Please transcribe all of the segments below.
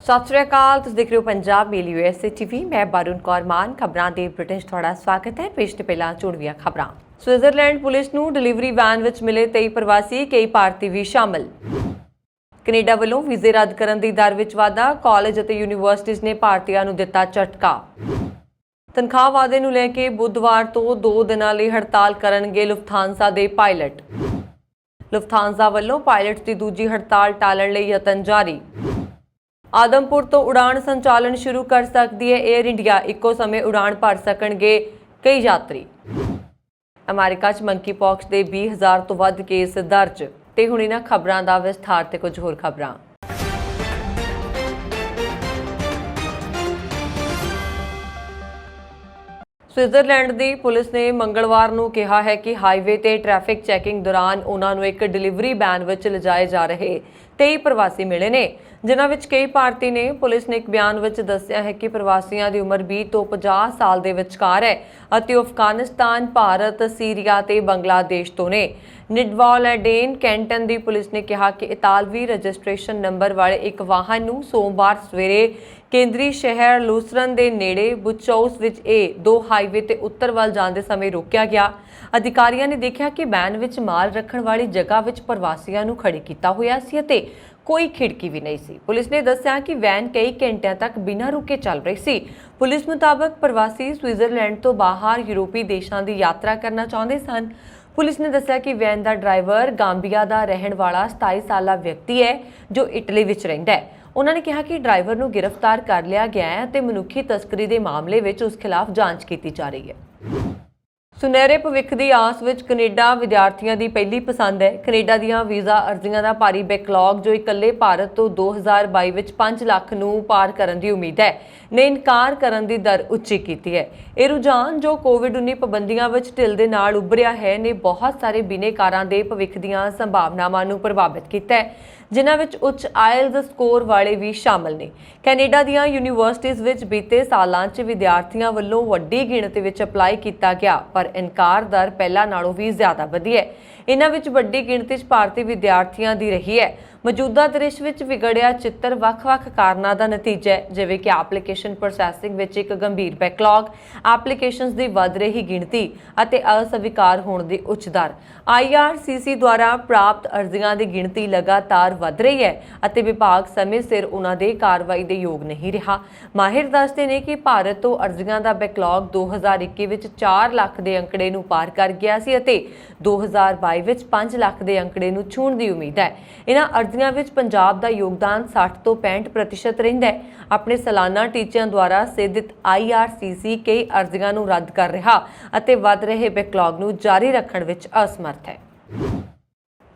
ਸਤਿ ਸ਼੍ਰੀ ਅਕਾਲ। ਤੁਸੀਂ ਦੇਖ ਰਹੇ ਹੋ ਪੰਜਾਬ ਮੇਲ USA TV। ਮੈਂ ਬਾਰੂਨ ਕੌਰ ਮਾਨ। ਖਬਰਾਂ ਦੇ ਬ੍ਰਿਟਿਸ਼ ਤੁਹਾਡਾ ਸਵਾਗਤ ਹੈ। ਪੇਸ਼ ਨੇ ਪਹਿਲਾਂ ਚੋਣਵੀਆਂ ਖਬਰਾਂ। ਸਵਿਟਜ਼ਰਲੈਂਡ ਪੁਲਿਸ ਨੂੰ ਡਿਲੀਵਰੀ ਵੈਨ ਵਿੱਚ ਮਿਲੇ 23 ਪ੍ਰਵਾਸੀ, ਕਈ ਭਾਰਤੀ ਵੀ ਸ਼ਾਮਲ। ਕੈਨੇਡਾ ਵੱਲੋਂ ਵੀਜ਼ੇ ਰੱਦ ਕਰਨ ਦੀ ਦਰ ਵਿੱਚ ਵਾਧਾ, ਕਾਲਜ ਅਤੇ ਯੂਨੀਵਰਸਿਟੀਜ਼ ਨੇ ਭਾਰਤੀਆਂ ਨੂੰ ਦਿੱਤਾ ਝਟਕਾ। ਤਨਖਾਹ ਵਾਅਦੇ ਨੂੰ ਲੈ ਕੇ ਬੁੱਧਵਾਰ ਤੋਂ 2 ਦਿਨਾਂ ਲਈ ਹੜਤਾਲ ਕਰਨਗੇ ਲੁਫਥਾਂਸਾ ਦੇ ਪਾਇਲਟ। ਲੁਫਥਾਂਸਾ ਵੱਲੋਂ ਪਾਇਲਟ ਦੀ ਦੂਜੀ ਹੜਤਾਲ ਟਾਲਣ ਲਈ ਯਤਨ ਜਾਰੀ। ਆਦਮਪੁਰ ਤੋਂ ਉਡਾਣ ਸੰਚਾਲਨ ਸ਼ੁਰੂ ਕਰ ਸਕਦੀ ਹੈ 에ਅਰ ਇੰਡੀਆ, ਇੱਕੋ ਸਮੇਂ ਉਡਾਣ ਭਰ ਸਕਣਗੇ ਕਈ ਯਾਤਰੀ। ਅਮਰੀਕਾ 'ਚ ਮੰਕੀਪੌਕਸ ਦੇ 20,000 ਤੋਂ ਵੱਧ ਕੇਸ ਦਰਜ। ਤੇ ਹੁਣ ਇਹਨਾਂ ਖਬਰਾਂ ਦਾ ਵਿਸਥਾਰ ਤੇ ਕੁਝ ਹੋਰ ਖਬਰਾਂ। ਸਵਿਟਜ਼ਰਲੈਂਡ ਦੀ ਪੁਲਿਸ ਨੇ ਮੰਗਲਵਾਰ ਨੂੰ ਕਿਹਾ ਹੈ ਕਿ ਹਾਈਵੇ ਤੇ ਟ੍ਰੈਫਿਕ ਚੈਕਿੰਗ ਦੌਰਾਨ ਉਹਨਾਂ ਨੂੰ ਇੱਕ ਡਿਲੀਵਰੀ ਵੈਨ ਵਿੱਚ ਲਿਜਾਏ ਜਾ ਰਹੇ 23 ਪ੍ਰਵਾਸੀ ਮਿਲੇ ਨੇ, ਜਿਨ੍ਹਾਂ ਵਿੱਚ ਕਈ ਭਾਰਤੀ ਨੇ। ਪੁਲਿਸ ਨੇ ਇੱਕ ਬਿਆਨ ਵਿੱਚ ਦੱਸਿਆ ਹੈ ਕਿ ਪ੍ਰਵਾਸੀਆਂ ਦੀ ਉਮਰ 20 ਤੋਂ 50 ਸਾਲ ਦੇ ਵਿਚਕਾਰ ਹੈ ਅਤੇ ਉਹ ਅਫਗਾਨਿਸਤਾਨ, ਭਾਰਤ, ਸੀਰੀਆ ਤੇ ਬੰਗਲਾਦੇਸ਼ ਤੋਂ ਨੇ। ਨਿਡਵਾਲੈਡੇਨ ਕੈਂਟਨ ਦੀ ਪੁਲਿਸ ਨੇ ਕਿਹਾ ਕਿ ਇਤਾਲਵੀ ਰਜਿਸਟ੍ਰੇਸ਼ਨ ਨੰਬਰ ਵਾਲੇ ਇੱਕ ਵਾਹਨ ਨੂੰ ਸੋਮਵਾਰ ਸਵੇਰੇ ਕੇਂਦਰੀ ਸ਼ਹਿਰ ਲੂਸਰਨ ਦੇ ਨੇੜੇ ਬੁਚੌਸ ਵਿੱਚ ਦੋ ਹਾਈਵੇ ਤੇ ਉੱਤਰ ਵੱਲ ਜਾਂਦੇ ਸਮੇਂ ਰੋਕਿਆ ਗਿਆ। ਅਧਿਕਾਰੀਆਂ ਨੇ ਦੇਖਿਆ ਕਿ ਵੈਨ ਵਿੱਚ ਮਾਲ ਰੱਖਣ ਵਾਲੀ ਜਗ੍ਹਾ ਵਿੱਚ ਪ੍ਰਵਾਸੀਆਂ ਨੂੰ ਖੜੇ ਕੀਤਾ ਹੋਇਆ ਸੀ ਅਤੇ ਕੋਈ ਖਿੜਕੀ ਵੀ ਨਹੀਂ ਸੀ। ਪੁਲਿਸ ਨੇ ਦੱਸਿਆ ਕਿ ਵੈਨ ਕਈ ਘੰਟਿਆਂ ਤੱਕ ਬਿਨਾਂ ਰੁਕੇ ਚੱਲ ਰਹੀ ਸੀ। ਪੁਲਿਸ ਮੁਤਾਬਕ ਪ੍ਰਵਾਸੀ ਸਵਿਟਜ਼ਰਲੈਂਡ ਤੋਂ ਬਾਹਰ ਯੂਰਪੀ ਦੇਸ਼ਾਂ ਦੀ ਯਾਤਰਾ ਕਰਨਾ ਚਾਹੁੰਦੇ ਸਨ। ਪੁਲਿਸ ਨੇ ਦੱਸਿਆ ਕਿ ਵੈਨ ਦਾ ਡਰਾਈਵਰ ਗਾਂਬੀਆ ਦਾ ਰਹਿਣ ਵਾਲਾ 27 ਸਾਲਾ ਵਿਅਕਤੀ ਹੈ ਜੋ ਇਟਲੀ ਵਿੱਚ ਰਹਿੰਦਾ ਹੈ। ਉਹਨਾਂ ਨੇ ਕਿਹਾ ਕਿ ਡਰਾਈਵਰ ਨੂੰ ਗ੍ਰਿਫਤਾਰ ਕਰ ਲਿਆ ਗਿਆ ਹੈ ਅਤੇ ਮਨੁੱਖੀ ਤਸਕਰੀ ਦੇ ਮਾਮਲੇ ਵਿੱਚ ਉਸ ਖਿਲਾਫ ਜਾਂਚ ਕੀਤੀ ਜਾ ਰਹੀ ਹੈ। ਸੁਨਹਿਰੇ ਭਵਿੱਖ ਦੀ ਆਸ ਵਿੱਚ ਕੈਨੇਡਾ ਵਿਦਿਆਰਥੀਆਂ ਦੀ ਪਹਿਲੀ ਪਸੰਦ ਹੈ। ਕੈਨੇਡਾ ਦੀਆਂ ਵੀਜ਼ਾ ਅਰਜ਼ੀਆਂ ਦਾ ਭਾਰੀ ਬੈਕਲੌਗ, ਜੋ ਇਕੱਲੇ ਭਾਰਤ ਤੋਂ 2022 ਵਿੱਚ 5 ਲੱਖ ਨੂੰ ਪਾਰ ਕਰਨ ਦੀ ਉਮੀਦ ਹੈ, ਨੇ ਇਨਕਾਰ ਕਰਨ ਦੀ ਦਰ ਉੱਚੀ ਕੀਤੀ ਹੈ। ਇਹ ਰੁਝਾਨ, ਜੋ ਕੋਵਿਡ-19 ਪਾਬੰਦੀਆਂ ਵਿੱਚ ਢਿੱਲ ਦੇ ਨਾਲ ਉੱਭਰਿਆ ਹੈ, ਨੇ ਬਹੁਤ ਸਾਰੇ ਬਿਨੇਕਾਰਾਂ ਦੇ ਭਵਿੱਖ ਦੀਆਂ ਸੰਭਾਵਨਾਵਾਂ ਨੂੰ ਪ੍ਰਭਾਵਿਤ ਕੀਤਾ ਹੈ, ਜਿਨ੍ਹਾਂ ਵਿੱਚ ਉੱਚ ਆਇਲਜ਼ ਸਕੋਰ ਵਾਲੇ ਵੀ ਸ਼ਾਮਲ ਨੇ। ਕੈਨੇਡਾ ਦੀਆਂ ਯੂਨੀਵਰਸਿਟੀਜ਼ ਵਿੱਚ ਬੀਤੇ ਸਾਲਾਂ 'ਚ ਵਿਦਿਆਰਥੀਆਂ ਵੱਲੋਂ ਵੱਡੀ ਗਿਣਤੀ ਵਿੱਚ ਅਪਲਾਈ ਕੀਤਾ ਗਿਆ, ਪਰ ਇਨਕਾਰ ਦਰ ਪਹਿਲਾਂ ਨਾਲੋਂ ਵੀ ਜ਼ਿਆਦਾ ਵਧੀ ਹੈ। ਇਹਨਾਂ ਵਿੱਚ ਵੱਡੀ ਗਿਣਤੀ 'ਚ ਭਾਰਤੀ ਵਿਦਿਆਰਥੀਆਂ ਦੀ ਰਹੀ ਹੈ। ਮੌਜੂਦਾ ਦ੍ਰਿਸ਼ ਵਿੱਚ ਵਿਗੜਿਆ ਚਿੱਤਰ ਵੱਖ-ਵੱਖ ਕਾਰਨਾਂ ਦਾ ਨਤੀਜਾ ਹੈ, ਜਿਵੇਂ ਕਿ ਐਪਲੀਕੇਸ਼ਨ ਪ੍ਰੋਸੈਸਿੰਗ ਵਿੱਚ ਇੱਕ ਗੰਭੀਰ ਬੈਕਲੌਗ, ਐਪਲੀਕੇਸ਼ਨਸ ਦੀ ਵੱਧ ਰਹੀ ਗਿਣਤੀ ਅਤੇ ਅਸਵੀਕਾਰ ਹੋਣ ਦੀ ਉੱਚ ਦਰ। IRCC ਦੁਆਰਾ ਪ੍ਰਾਪਤ ਅਰਜ਼ੀਆਂ ਦੀ ਗਿਣਤੀ ਲਗਾਤਾਰ ਵਧ ਰਹੀ ਹੈ ਅਤੇ ਵਿਭਾਗ ਸਮੇਂ ਸਿਰ ਉਹਨਾਂ ਦੇ ਕਾਰਵਾਈ ਦੇ ਯੋਗ ਨਹੀਂ ਰਿਹਾ। ਮਾਹਿਰ ਦੱਸਦੇ ਨੇ ਕਿ ਭਾਰਤ ਤੋਂ ਅਰਜ਼ੀਆਂ ਦਾ ਬੈਕਲੌਗ 2021 ਵਿੱਚ 4 ਲੱਖ ਦੇ ਅੰਕੜੇ ਨੂੰ ਪਾਰ ਕਰ ਗਿਆ ਸੀ ਅਤੇ 2022 ਵਿੱਚ 5 ਲੱਖ ਦੇ ਅੰਕੜੇ ਨੂੰ ਛੂਹਣ ਦੀ ਉਮੀਦ ਹੈ। ਇਹਨਾਂ ਅਰਜ਼ੀਆਂ ਵਿੱਚ ਪੰਜਾਬ ਦਾ ਯੋਗਦਾਨ 60 ਤੋਂ 65% ਰਹਿੰਦਾ ਹੈ। ਆਪਣੇ ਸਾਲਾਨਾ ਟੀਚਿਆਂ ਦੁਆਰਾ ਸਿੱਧਿਤ IRCC ਕਈ ਅਰਜ਼ੀਆਂ ਨੂੰ ਰੱਦ ਕਰ ਰਿਹਾ ਅਤੇ ਵੱਧ ਰਹੇ ਬੈਕਲੌਗ ਨੂੰ ਜਾਰੀ ਰੱਖਣ ਵਿੱਚ ਅਸਮਰਥ ਹੈ।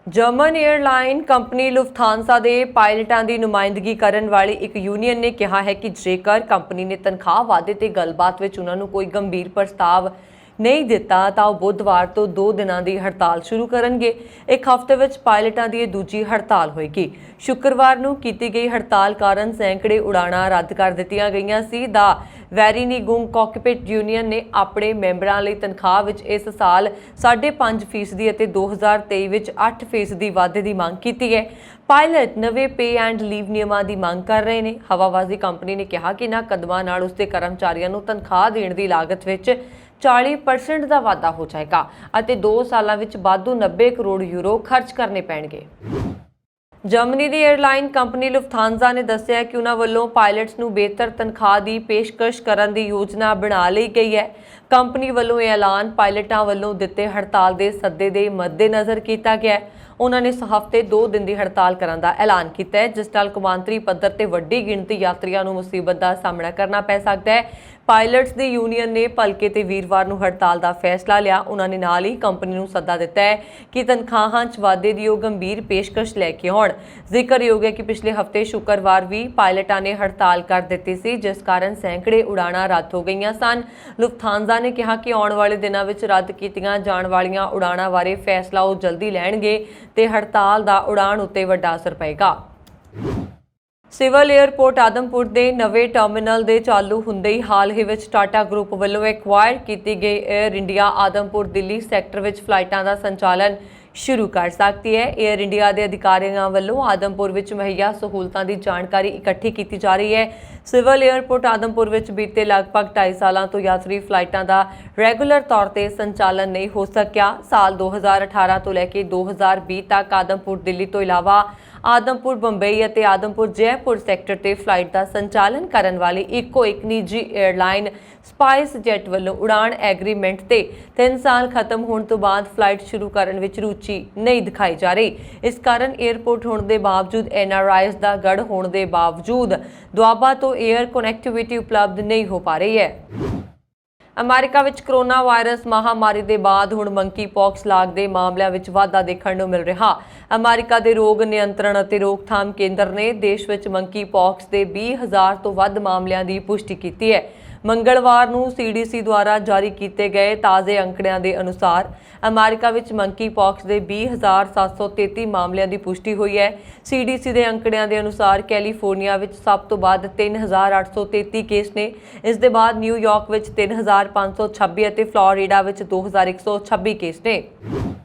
ਜਰਮਨ 에ਅਰਲਾਈਨ ਕੰਪਨੀ ਲੁਫਥਾਂਸਾ ਦੇ ਪਾਇਲਟਾਂ ਦੀ ਨੁਮਾਇੰਦਗੀ ਕਰਨ ਵਾਲੀ ਇੱਕ ਯੂਨੀਅਨ ਨੇ ਕਿਹਾ ਹੈ ਕਿ ਜੇਕਰ ਕੰਪਨੀ ਨੇ ਤਨਖਾਹ ਵਾਧੇ ਤੇ ਗੱਲਬਾਤ ਵਿੱਚ ਉਹਨਾਂ ਨੂੰ ਕੋਈ ਗੰਭੀਰ ਪ੍ਰਸਤਾਵ ਨਹੀਂ ਦਿੱਤਾ ਤਾਂ ਉਹ ਬੁੱਧਵਾਰ ਤੋਂ 2 ਦਿਨਾਂ ਦੀ ਹੜਤਾਲ ਸ਼ੁਰੂ ਕਰਨਗੇ। ਇੱਕ ਹਫ਼ਤੇ ਵਿੱਚ ਪਾਇਲਟਾਂ ਦੀ ਇਹ ਦੂਜੀ ਹੜਤਾਲ ਹੋਏਗੀ। ਸ਼ੁੱਕਰਵਾਰ ਨੂੰ ਕੀਤੀ ਗਈ ਹੜਤਾਲ ਕਾਰਨ ਸੈਂਕੜੇ ਉਡਾਣਾਂ ਰੱਦ ਕਰ ਦਿੱਤੀਆਂ ਗਈਆਂ ਸੀ। ਦਾ ਵੈਰੀਨੀਗੁੰਗ ਕਾਕਪਿਟ ਯੂਨੀਅਨ ਨੇ ਆਪਣੇ ਮੈਂਬਰਾਂ ਲਈ ਤਨਖਾਹ ਵਿੱਚ ਇਸ ਸਾਲ 5.5% ਅਤੇ 2023 ਵਿੱਚ 8% ਵਾਧੇ ਦੀ ਮੰਗ ਕੀਤੀ ਹੈ। ਪਾਇਲਟ ਨਵੇਂ ਪੇ ਐਂਡ ਲੀਵ ਨਿਯਮਾਂ ਦੀ ਮੰਗ ਕਰ ਰਹੇ ਨੇ। ਹਵਾਬਾਜ਼ੀ ਕੰਪਨੀ ਨੇ ਕਿਹਾ ਕਿ ਇਹਨਾਂ ਕਦਮਾਂ ਨਾਲ ਉਸਦੇ ਕਰਮਚਾਰੀਆਂ ਨੂੰ ਤਨਖਾਹ ਦੇਣ ਦੀ ਲਾਗਤ ਵਿੱਚ 40% ਦਾ ਵਾਧਾ ਹੋ ਜਾਏਗਾ ਅਤੇ 2 ਸਾਲਾਂ ਵਿੱਚ ਵਾਧੂ 90 ਕਰੋੜ ਯੂਰੋ ਖਰਚ ਕਰਨੇ ਪੈਣਗੇ। ਜਰਮਨੀ ਦੀ 에ਅਰਲਾਈਨ ਕੰਪਨੀ ਲੁਫਥਾਂਸਾ ਨੇ ਦੱਸਿਆ ਕਿ ਉਹਨਾਂ ਵੱਲੋਂ ਪਾਇਲਟਸ ਨੂੰ ਬਿਹਤਰ ਤਨਖਾਹ ਦੀ ਪੇਸ਼ਕਸ਼ ਕਰਨ ਦੀ ਯੋਜਨਾ ਬਣਾ ਲਈ ਗਈ ਹੈ। ਕੰਪਨੀ ਵੱਲੋਂ ਇਹ ਐਲਾਨ ਪਾਇਲਟਾਂ ਵੱਲੋਂ ਦਿੱਤੇ ਹੜਤਾਲ ਦੇ ਸੱਦੇ ਦੇ ਮੱਦੇਨਜ਼ਰ ਕੀਤਾ ਗਿਆ ਹੈ। ਉਹਨਾਂ ਨੇ ਇਸ ਹਫ਼ਤੇ 2 ਦਿਨ ਦੀ ਹੜਤਾਲ ਕਰਨ ਦਾ ਐਲਾਨ ਕੀਤਾ ਹੈ, ਜਿਸ ਨਾਲ ਕੌਮਾਂਤਰੀ ਪੱਧਰ ਤੇ ਵੱਡੀ ਗਿਣਤੀ ਯਾਤਰੀਆਂ ਨੂੰ ਮੁਸੀਬਤ ਦਾ ਸਾਹਮਣਾ ਕਰਨਾ ਪੈ ਸਕਦਾ ਹੈ। ਪਾਇਲਟਸ ਦੀ ਯੂਨੀਅਨ ਨੇ ਭਲਕੇ ਤੇ ਵੀਰਵਾਰ ਨੂੰ ਹੜਤਾਲ ਦਾ ਫੈਸਲਾ ਲਿਆ। ਉਹਨਾਂ ਨੇ ਨਾਲ ਹੀ ਕੰਪਨੀ ਨੂੰ ਸੱਦਾ ਦਿੱਤਾ ਹੈ ਕਿ ਤਨਖਾਹਾਂ 'ਚ ਵਾਧੇ ਦੀ ਉਹ ਗੰਭੀਰ ਪੇਸ਼ਕਸ਼ ਲੈ ਕੇ ਆਉਣ। ਜ਼ਿਕਰਯੋਗ ਹੈ ਕਿ ਪਿਛਲੇ ਹਫ਼ਤੇ ਸ਼ੁੱਕਰਵਾਰ ਵੀ ਪਾਇਲਟਾਂ ਨੇ ਹੜਤਾਲ ਕਰ ਦਿੱਤੀ ਸੀ, ਜਿਸ ਕਾਰਨ ਸੈਂਕੜੇ ਉਡਾਣਾਂ ਰੱਦ ਹੋ ਗਈਆਂ ਸਨ। ਲੁਫਥਾਂਸਾ ਨੇ ਕਿਹਾ ਕਿ ਆਉਣ ਵਾਲੇ ਦਿਨਾਂ ਵਿੱਚ ਰੱਦ ਕੀਤੀਆਂ ਜਾਣ ਵਾਲੀਆਂ ਉਡਾਣਾਂ ਬਾਰੇ ਫੈਸਲਾ ਉਹ ਜਲਦੀ ਲੈਣਗੇ ਤੇ ਹੜਤਾਲ ਦਾ ਉਡਾਣ ਉੱਤੇ ਵੱਡਾ ਅਸਰ ਪਏਗਾ। ਸਿਵਲ ਏਅਰਪੋਰਟ ਆਦਮਪੁਰ ਦੇ ਨਵੇਂ ਟਰਮੀਨਲ ਦੇ ਚਾਲੂ ਹੁੰਦੇ ਹੀ ਹਾਲ ਹੀ ਵਿੱਚ ਟਾਟਾ ਗਰੁੱਪ ਵੱਲੋਂ ਐਕਵਾਇਰ ਕੀਤੀ ਗਈ air India Adampur Delhi sector ਵਿੱਚ ਫਲਾਈਟਾਂ ਦਾ ਸੰਚਾਲਨ ਸ਼ੁਰੂ ਕਰ ਸਕਦੀ ਹੈ। 에ਅਰ ਇੰਡੀਆ ਦੇ ਅਧਿਕਾਰੀਆਂ ਵੱਲੋਂ ਆਦਮਪੁਰ ਵਿੱਚ ਮੁਹੱਈਆ ਸਹੂਲਤਾਂ ਦੀ ਜਾਣਕਾਰੀ ਇਕੱਠੀ ਕੀਤੀ ਜਾ ਰਹੀ ਹੈ। ਸਿਵਲ 에ਅਰਪੋਰਟ ਆਦਮਪੁਰ ਵਿੱਚ ਬੀਤੇ ਲਗਭਗ 2.5 ਸਾਲਾਂ ਤੋਂ ਯਾਤਰੀ ਫਲਾਈਟਾਂ ਦਾ ਰੈਗੂਲਰ ਤੌਰ ਤੇ ਸੰਚਾਲਨ ਨਹੀਂ ਹੋ ਸਕਿਆ। ਸਾਲ 2018 ਤੋਂ ਲੈ ਕੇ 2020 ਤੱਕ ਆਦਮਪੁਰ ਦਿੱਲੀ ਤੋਂ ਇਲਾਵਾ ਆਦਮਪੁਰ ਬੰਬਈ ਅਤੇ ਆਦਮਪੁਰ ਜੈਪੁਰ ਸੈਕਟਰ ਤੇ ਫਲਾਈਟ ਦਾ ਸੰਚਾਲਨ ਕਰਨ ਵਾਲੀ ਇੱਕੋ ਇੱਕ ਨਿੱਜੀ 에ਅਰਲਾਈਨ ਸਪਾਈਸ ਜੈਟ ਵੱਲੋਂ ਉਡਾਣ ਐਗਰੀਮੈਂਟ ਤੇ 3 ਸਾਲ ਖਤਮ ਹੋਣ ਤੋਂ ਬਾਅਦ ਫਲਾਈਟ ਸ਼ੁਰੂ ਕਰਨ ਵਿੱਚ ਰੁਚੀ ਨਹੀਂ ਦਿਖਾਈ ਜਾ ਰਹੀ। ਇਸ ਕਾਰਨ 에ਅਰਪੋਰਟ ਹੋਣ ਦੇ ਬਾਵਜੂਦ NRIs ਦਾ ਗੜ੍ਹ ਹੋਣ ਦੇ ਬਾਵਜੂਦ ਦੁਆਬਾ ਤੋਂ 에ਅਰ ਕਨੈਕਟੀਵਿਟੀ ਉਪਲਬਧ ਨਹੀਂ ਹੋ ਪਾ ਰਹੀ ਹੈ। ਅਮਰੀਕਾ ਵਿੱਚ ਕੋਰੋਨਾ ਵਾਇਰਸ ਮਹਾਮਾਰੀ ਦੇ ਬਾਅਦ ਹੁਣ ਮੰਕੀ ਪੌਕਸ ਲਾਗ ਦੇ ਮਾਮਲਿਆਂ ਵਿੱਚ ਵਾਧਾ ਦੇਖਣ ਨੂੰ ਮਿਲ ਰਿਹਾ। ਅਮਰੀਕਾ ਦੇ ਰੋਗ ਨਿਯੰਤਰਣ ਅਤੇ ਰੋਕਥਾਮ ਕੇਂਦਰ ਨੇ ਦੇਸ਼ ਵਿੱਚ ਮੰਕੀ ਪੌਕਸ ਦੇ 20,000 ਤੋਂ ਵੱਧ ਮਾਮਲਿਆਂ ਦੀ ਪੁਸ਼ਟੀ ਕੀਤੀ ਹੈ। ਮੰਗਲਵਾਰ ਨੂੰ CDC ਦੁਆਰਾ ਜਾਰੀ ਕੀਤੇ ਗਏ ਤਾਜ਼ੇ ਅੰਕੜਿਆਂ ਦੇ ਅਨੁਸਾਰ ਅਮਰੀਕਾ ਵਿੱਚ ਮੰਕੀ ਪੌਕਸ ਦੇ 20,733 ਮਾਮਲਿਆਂ ਦੀ ਪੁਸ਼ਟੀ ਹੋਈ ਹੈ। CDC ਦੇ ਅੰਕੜਿਆਂ ਦੇ ਅਨੁਸਾਰ ਕੈਲੀਫੋਰਨੀਆ ਵਿੱਚ ਸਭ ਤੋਂ ਵੱਧ 3,833 ਕੇਸ ਨੇ। ਇਸ ਦੇ ਬਾਅਦ ਨਿਊਯਾਰਕ ਵਿੱਚ 3,526 ਅਤੇ ਫਲੋਰੀਡਾ ਵਿੱਚ 2,126 ਕੇਸ ਨੇ।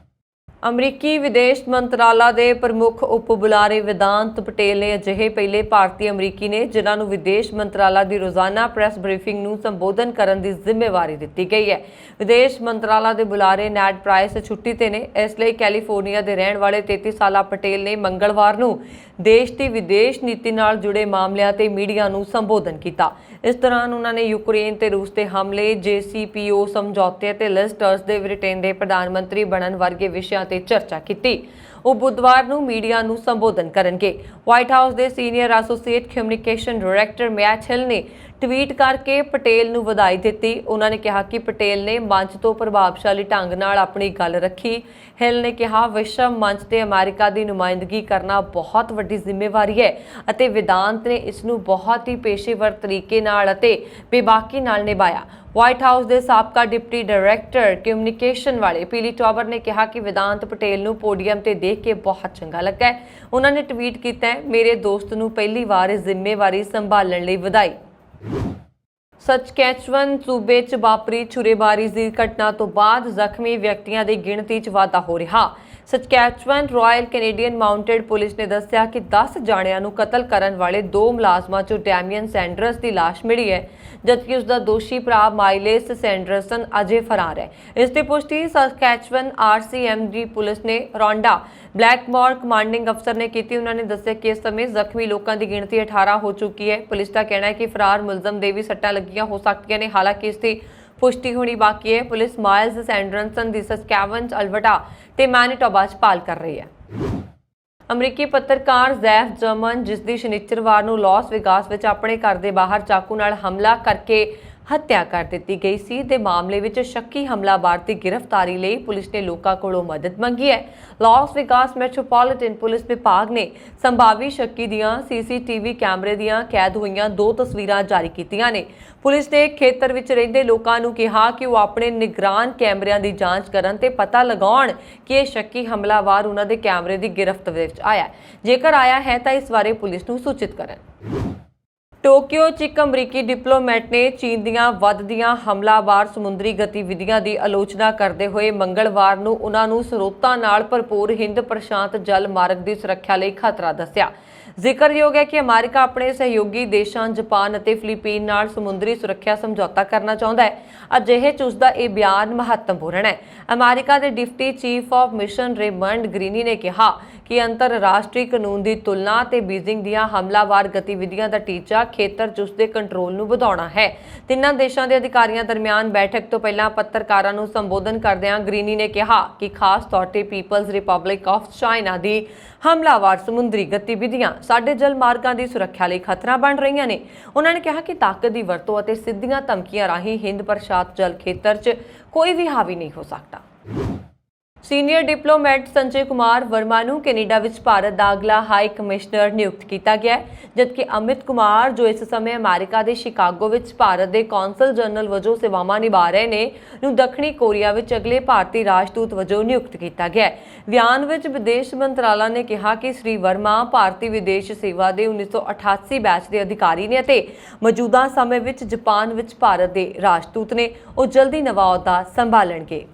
ਅਮਰੀਕੀ ਵਿਦੇਸ਼ ਮੰਤਰਾਲਾ ਦੇ ਪ੍ਰਮੁੱਖ ਉਪ ਬੁਲਾਰੇ ਵਿਦਾਂਤ ਪਟੇਲ ਨੇ ਅਜਿਹੇ ਪਹਿਲੇ ਭਾਰਤੀ ਅਮਰੀਕੀ ਨੇ ਜਿਨ੍ਹਾਂ ਨੂੰ ਵਿਦੇਸ਼ ਮੰਤਰਾਲਾ ਦੀ ਰੋਜ਼ਾਨਾ ਪ੍ਰੈਸ ਬਰੀਫਿੰਗ ਨੂੰ ਸੰਬੋਧਨ ਕਰਨ ਦੀ ਜ਼ਿੰਮੇਵਾਰੀ ਦਿੱਤੀ ਗਈ ਹੈ। ਵਿਦੇਸ਼ ਮੰਤਰਾਲਾ ਦੇ ਬੁਲਾਰੇ ਨੈਡ ਪ੍ਰਾਈਸ ਛੁੱਟੀ ਤੇ ਨੇ। ਇਸ ਲਈ ਕੈਲੀਫੋਰਨੀਆ ਦੇ ਰਹਿਣ ਵਾਲੇ 33 ਸਾਲਾ ਪਟੇਲ ਨੇ ਮੰਗਲਵਾਰ ਨੂੰ ਦੇਸ਼ ਦੀ ਵਿਦੇਸ਼ ਨੀਤੀ ਨਾਲ ਜੁੜੇ ਮਾਮਲਿਆਂ ਤੇ ਮੀਡੀਆ ਨੂੰ ਸੰਬੋਧਨ ਕੀਤਾ। ਇਸ ਦੌਰਾਨ ਉਹਨਾਂ ਨੇ ਯੂਕਰੇਨ ਤੇ ਰੂਸ ਤੇ ਹਮਲੇ, JCPO ਸਮਝੌਤੇ ਤੇ ਲਿਜ਼ ਟਰਸ ਦੇ ਬ੍ਰਿਟੇਨ ਦੇ ਪ੍ਰਧਾਨ ਮੰਤਰੀ ਬਣਨ ਵਰਗੇ ਵਿਸ਼ਿਆਂ ਤੇ ਚਰਚਾ ਕੀਤੀ। ਉਹ ਬੁੱਧਵਾਰ ਨੂੰ ਮੀਡੀਆ ਨੂੰ ਸੰਬੋਧਨ ਕਰਨਗੇ। ਵਾਈਟ ਹਾਊਸ ਦੇ senior associate communication director Matt Hill ਨੇ ਟਵੀਟ ਕਰਕੇ ਪਟੇਲ ਨੂੰ ਵਧਾਈ ਦਿੱਤੀ। ਉਹਨਾਂ ਨੇ ਕਿਹਾ ਕਿ ਪਟੇਲ ਨੇ ਮੰਚ ਤੋਂ ਪ੍ਰਭਾਵਸ਼ਾਲੀ ਢੰਗ ਨਾਲ ਆਪਣੀ ਗੱਲ ਰੱਖੀ। ਹਿਲ ਨੇ ਕਿਹਾ, ਵਿਸ਼ਵ ਮੰਚ ਤੇ ਅਮਰੀਕਾ ਦੀ ਨੁਮਾਇੰਦਗੀ ਕਰਨਾ ਬਹੁਤ ਵੱਡੀ ਜ਼ਿੰਮੇਵਾਰੀ ਹੈ ਅਤੇ ਵਿਦਾਂਤ ਨੇ ਇਸ ਨੂੰ ਬਹੁਤ ਹੀ ਪੇਸ਼ੇਵਰ ਤਰੀਕੇ ਨਾਲ ਅਤੇ ਬੇਬਾਕੀ ਨਾਲ ਨਿਭਾਇਆ। ਵਾਈਟ ਹਾਊਸ ਦੇ ਸਾਬਕਾ ਡਿਪਟੀ ਡਾਇਰੈਕਟਰ ਕਮਿਊਨੀਕੇਸ਼ਨ ਵਾਲੇ ਪੀਲੀ ਟੌਬਰ ਨੇ ਕਿਹਾ ਕਿ ਵਿਦਾਂਤ ਪਟੇਲ ਨੂੰ ਪੋਡੀਅਮ ਤੇ ਦੇਖ ਕੇ ਬਹੁਤ ਚੰਗਾ ਲੱਗਾ। ਉਹਨਾਂ ਨੇ ਟਵੀਟ ਕੀਤਾ, ਮੇਰੇ ਦੋਸਤ ਨੂੰ ਪਹਿਲੀ ਵਾਰ ਇਸ ਜ਼ਿੰਮੇਵਾਰੀ ਸੰਭਾਲਣ ਲਈ ਵਧਾਈ। ਸਚਕੈਚਵਨ ਸੂਬੇ 'ਚ ਵਾਪਰੀ ਛੁਰੇਬਾਰੀ ਦੀ ਘਟਨਾ ਤੋਂ ਬਾਅਦ ਜ਼ਖਮੀ ਵਿਅਕਤੀਆਂ ਦੀ ਗਿਣਤੀ 'ਚ ਵਾਧਾ ਹੋ ਰਿਹਾ। ਸਚਕੈਚਵਨ ਰਾਇਲ ਕੈਨੇਡੀਅਨ ਮਾਊਂਟਡ ਪੁਲਿਸ ਨੇ ਦੱਸਿਆ ਕਿ 10 ਜਾਣਿਆਂ ਨੂੰ ਕਤਲ ਕਰਨ ਵਾਲੇ 2 ਮੁਲਾਜ਼ਮਾਂ 'ਚੋਂ ਡੈਮੀਅਨ ਸੈਂਡਰਸ ਦੀ ਲਾਸ਼ ਮਿਲੀ ਹੈ, ਜਦਕਿ ਉਸ ਦਾ ਦੋਸ਼ੀ ਭਰਾ ਮਾਈਲੇਸ ਸੈਂਡਰਸਨ ਅਜੇ ਫਰਾਰ ਹੈ। ਇਸ ਦੀ ਪੁਸ਼ਟੀ ਸਚਕੈਚਵਨ RCM ਦੀ ਪੁਲਿਸ ਨੇ ਰੌਂਡਾ ਬਲੈਕਮੋਰ ਕਮਾਂਡਿੰਗ ਅਫਸਰ ਨੇ ਕੀਤੀ। ਉਹਨਾਂ ਨੇ ਦੱਸਿਆ ਕਿ ਇਸ ਸਮੇਂ ਜ਼ਖਮੀ ਲੋਕਾਂ ਦੀ ਗਿਣਤੀ 18 ਹੋ ਚੁੱਕੀ ਹੈ। ਪੁਲਿਸ ਦਾ ਕਹਿਣਾ ਹੈ ਕਿ ਫਰਾਰ ਮੁਲਜ਼ਮ ਦੇ ਵੀ ਸੱਟਾਂ ਲੱਗੀਆਂ ਹੋ ਸਕਦੀਆਂ ਨੇ, ਹਾਲਾਂਕਿ ਇਸ ਦੀ ਪੁਸ਼ਟੀ ਹੋਣੀ ਬਾਕੀ ਹੈ। ਪੁਲਿਸ ਮਾਈਲਸ ਸੈਂਡਰਸਨ ਦੀ ਸਸਕੈਵਨ, ਅਲਬਰਟਾ ਤੇ ਮੈਨੀਟੋਬਾ 'ਚ ਭਾਲ ਕਰ ਰਹੀ ਹੈ। ਅਮਰੀਕੀ ਪੱਤਰਕਾਰ ਜ਼ੈਫ ਜਰਮਨ, ਜਿਸ ਦੀ ਸ਼ਨੀਚਰਵਾਰ ਨੂੰ ਲਾਸ ਵੇਗਾਸ ਵਿੱਚ ਆਪਣੇ ਘਰ ਦੇ ਬਾਹਰ ਚਾਕੂ ਨਾਲ ਹਮਲਾ ਕਰਕੇ ਹੱਤਿਆ ਕਰ ਦਿੱਤੀ ਗਈ ਸੀ ਦੇ ਮਾਮਲੇ ਵਿੱਚ ਸ਼ੱਕੀ ਹਮਲਾਵਰ ਦੀ ਗ੍ਰਿਫਤਾਰੀ ਲਈ ਪੁਲਿਸ ਨੇ ਲੋਕਾਂ ਕੋਲੋਂ ਮਦਦ ਮੰਗੀ ਹੈ। ਲਾਸ ਵੇਗਾਸ ਮੈਟਰੋਪੋਲੀਟਨ ਪੁਲਿਸ ਵਿਭਾਗ ਨੇ ਸੰਭਾਵੀ ਸ਼ੱਕੀ ਦੀਆਂ CCTV ਕੈਮਰੇ ਦੀਆਂ ਕੈਦ ਹੋਈਆਂ 2 ਤਸਵੀਰਾਂ ਜਾਰੀ ਕੀਤੀਆਂ ਨੇ। ਪੁਲਿਸ ਨੇ ਖੇਤਰ ਵਿੱਚ ਰਹਿੰਦੇ ਲੋਕਾਂ ਨੂੰ ਕਿਹਾ ਕਿ ਉਹ ਆਪਣੇ ਨਿਗਰਾਨ ਕੈਮਰਿਆਂ ਦੀ ਜਾਂਚ ਕਰਨ ਤੇ ਪਤਾ ਲਗਾਉਣ ਕਿ ਇਹ ਸ਼ੱਕੀ ਹਮਲਾਵਰ ਉਹਨਾਂ ਦੇ ਕੈਮਰੇ ਦੀ ਗਿਰਫਤ ਵਿੱਚ ਆਇਆ। ਜੇਕਰ ਆਇਆ ਹੈ ਤਾਂ ਇਸ ਬਾਰੇ ਪੁਲਿਸ ਨੂੰ ਸੂਚਿਤ ਕਰਨ। ਟੋਕੀਓ 'ਚ ਇੱਕ ਅਮਰੀਕੀ ਡਿਪਲੋਮੈਟ ਨੇ ਚੀਨ ਦੀਆਂ ਵੱਧਦੀਆਂ ਹਮਲਾਵਰ ਸਮੁੰਦਰੀ ਗਤੀਵਿਧੀਆਂ ਦੀ ਆਲੋਚਨਾ ਕਰਦੇ ਹੋਏ ਮੰਗਲਵਾਰ ਨੂੰ ਉਹਨਾਂ ਨੂੰ ਸਰੋਤਾਂ ਨਾਲ ਭਰਪੂਰ ਹਿੰਦ ਪ੍ਰਸ਼ਾਂਤ ਜਲ ਮਾਰਗ ਦੀ ਸੁਰੱਖਿਆ ਲਈ ਖਤਰਾ ਦੱਸਿਆ। ਜ਼ਿਕਰਯੋਗ ਹੈ ਕਿ ਅਮਰੀਕਾ ਆਪਣੇ ਸਹਿਯੋਗੀ ਦੇਸ਼ਾਂ ਜਾਪਾਨ ਅਤੇ ਫਿਲੀਪੀਨ ਨਾਲ ਸਮੁੰਦਰੀ ਸੁਰੱਖਿਆ ਸਮਝੌਤਾ ਕਰਨਾ ਚਾਹੁੰਦਾ ਹੈ। ਅਜਿਹੇ 'ਚ ਉਸ ਦਾ ਇਹ ਬਿਆਨ ਮਹੱਤਵਪੂਰਨ ਹੈ। ਅਮਰੀਕਾ ਦੇ deputy chief of mission Raymond Greene ਨੇ ਕਿਹਾ ਕਿ ਅੰਤਰਰਾਸ਼ਟਰੀ ਕਾਨੂੰਨ ਦੀ ਤੁਲਨਾ ਤੇ ਬੀਜ਼ਿੰਗ ਦੀਆਂ ਹਮਲਾਵਰ ਗਤੀਵਿਧੀਆਂ ਦਾ ਟੀਚਾ ਖੇਤਰ 'ਚ ਉਸਦੇ ਕੰਟਰੋਲ ਨੂੰ ਵਧਾਉਣਾ ਹੈ। ਤਿੰਨਾਂ ਦੇਸ਼ਾਂ ਦੇ ਅਧਿਕਾਰੀਆਂ ਦਰਮਿਆਨ ਬੈਠਕ ਤੋਂ ਪਹਿਲਾਂ ਪੱਤਰਕਾਰਾਂ ਨੂੰ ਸੰਬੋਧਨ ਕਰਦਿਆਂ ਗ੍ਰੀਨੀ ਨੇ ਕਿਹਾ ਕਿ ਖਾਸ ਤੌਰ ਤੇ ਪੀਪਲਜ਼ ਰਿਪਬਲਿਕ ਆਫ ਚਾਈਨਾ ਦੀ ਹਮਲਾਵਰ ਸਮੁੰਦਰੀ ਗਤੀਵਿਧੀਆਂ ਸਾਡੇ ਜਲ ਮਾਰਗਾਂ ਦੀ ਸੁਰੱਖਿਆ ਲਈ ਖਤਰਾ ਬਣ ਰਹੀਆਂ ਨੇ। ਉਹਨਾਂ ਨੇ ਕਿਹਾ ਕਿ ਤਾਕਤ ਦੀ ਵਰਤੋਂ ਅਤੇ ਸਿੱਧੀਆਂ ਧਮਕੀਆਂ ਰਾਹੀਂ ਹਿੰਦ ਪ੍ਰਸ਼ਾਂਤ ਜਲ ਖੇਤਰ 'ਚ ਕੋਈ ਵੀ ਹਾਵੀ ਨਹੀਂ ਹੋ ਸਕਦਾ। ਸੀਨੀਅਰ ਡਿਪਲੋਮੈਟ ਸੰਜੇ ਕੁਮਾਰ ਵਰਮਾ ਨੂੰ ਕੈਨੇਡਾ ਵਿੱਚ ਭਾਰਤ ਦਾ ਅਗਲਾ ਹਾਈ ਕਮਿਸ਼ਨਰ ਨਿਯੁਕਤ ਕੀਤਾ ਗਿਆ ਹੈ, ਜਦਕਿ ਅਮਿਤ ਕੁਮਾਰ, ਜੋ ਇਸ ਸਮੇਂ ਅਮਰੀਕਾ ਦੇ ਸ਼ਿਕਾਗੋ ਵਿੱਚ ਭਾਰਤ ਦੇ ਕੌਂਸਲ ਜਨਰਲ ਵਜੋਂ ਸੇਵਾਵਾਂ ਨਿਭਾ ਰਹੇ ਨੇ, ਨੂੰ ਦੱਖਣੀ ਕੋਰੀਆ ਵਿੱਚ ਅਗਲੇ ਭਾਰਤੀ ਰਾਜਦੂਤ ਵਜੋਂ ਨਿਯੁਕਤ ਕੀਤਾ ਗਿਆ ਹੈ। ਬਿਆਨ ਵਿੱਚ ਵਿਦੇਸ਼ ਮੰਤਰਾਲਾ ਨੇ ਕਿਹਾ ਕਿ ਸ੍ਰੀ ਵਰਮਾ ਭਾਰਤੀ ਵਿਦੇਸ਼ ਸੇਵਾ ਦੇ 1988 ਬੈਚ ਦੇ ਅਧਿਕਾਰੀ ਨੇ ਅਤੇ ਮੌਜੂਦਾ ਸਮੇਂ ਵਿੱਚ ਜਾਪਾਨ ਵਿੱਚ ਭਾਰਤ ਦੇ ਰਾਜਦੂਤ ਨੇ। ਉਹ ਜਲਦੀ ਨਵਾਂ ਅਹੁਦਾ ਸੰਭਾਲਣਗੇ।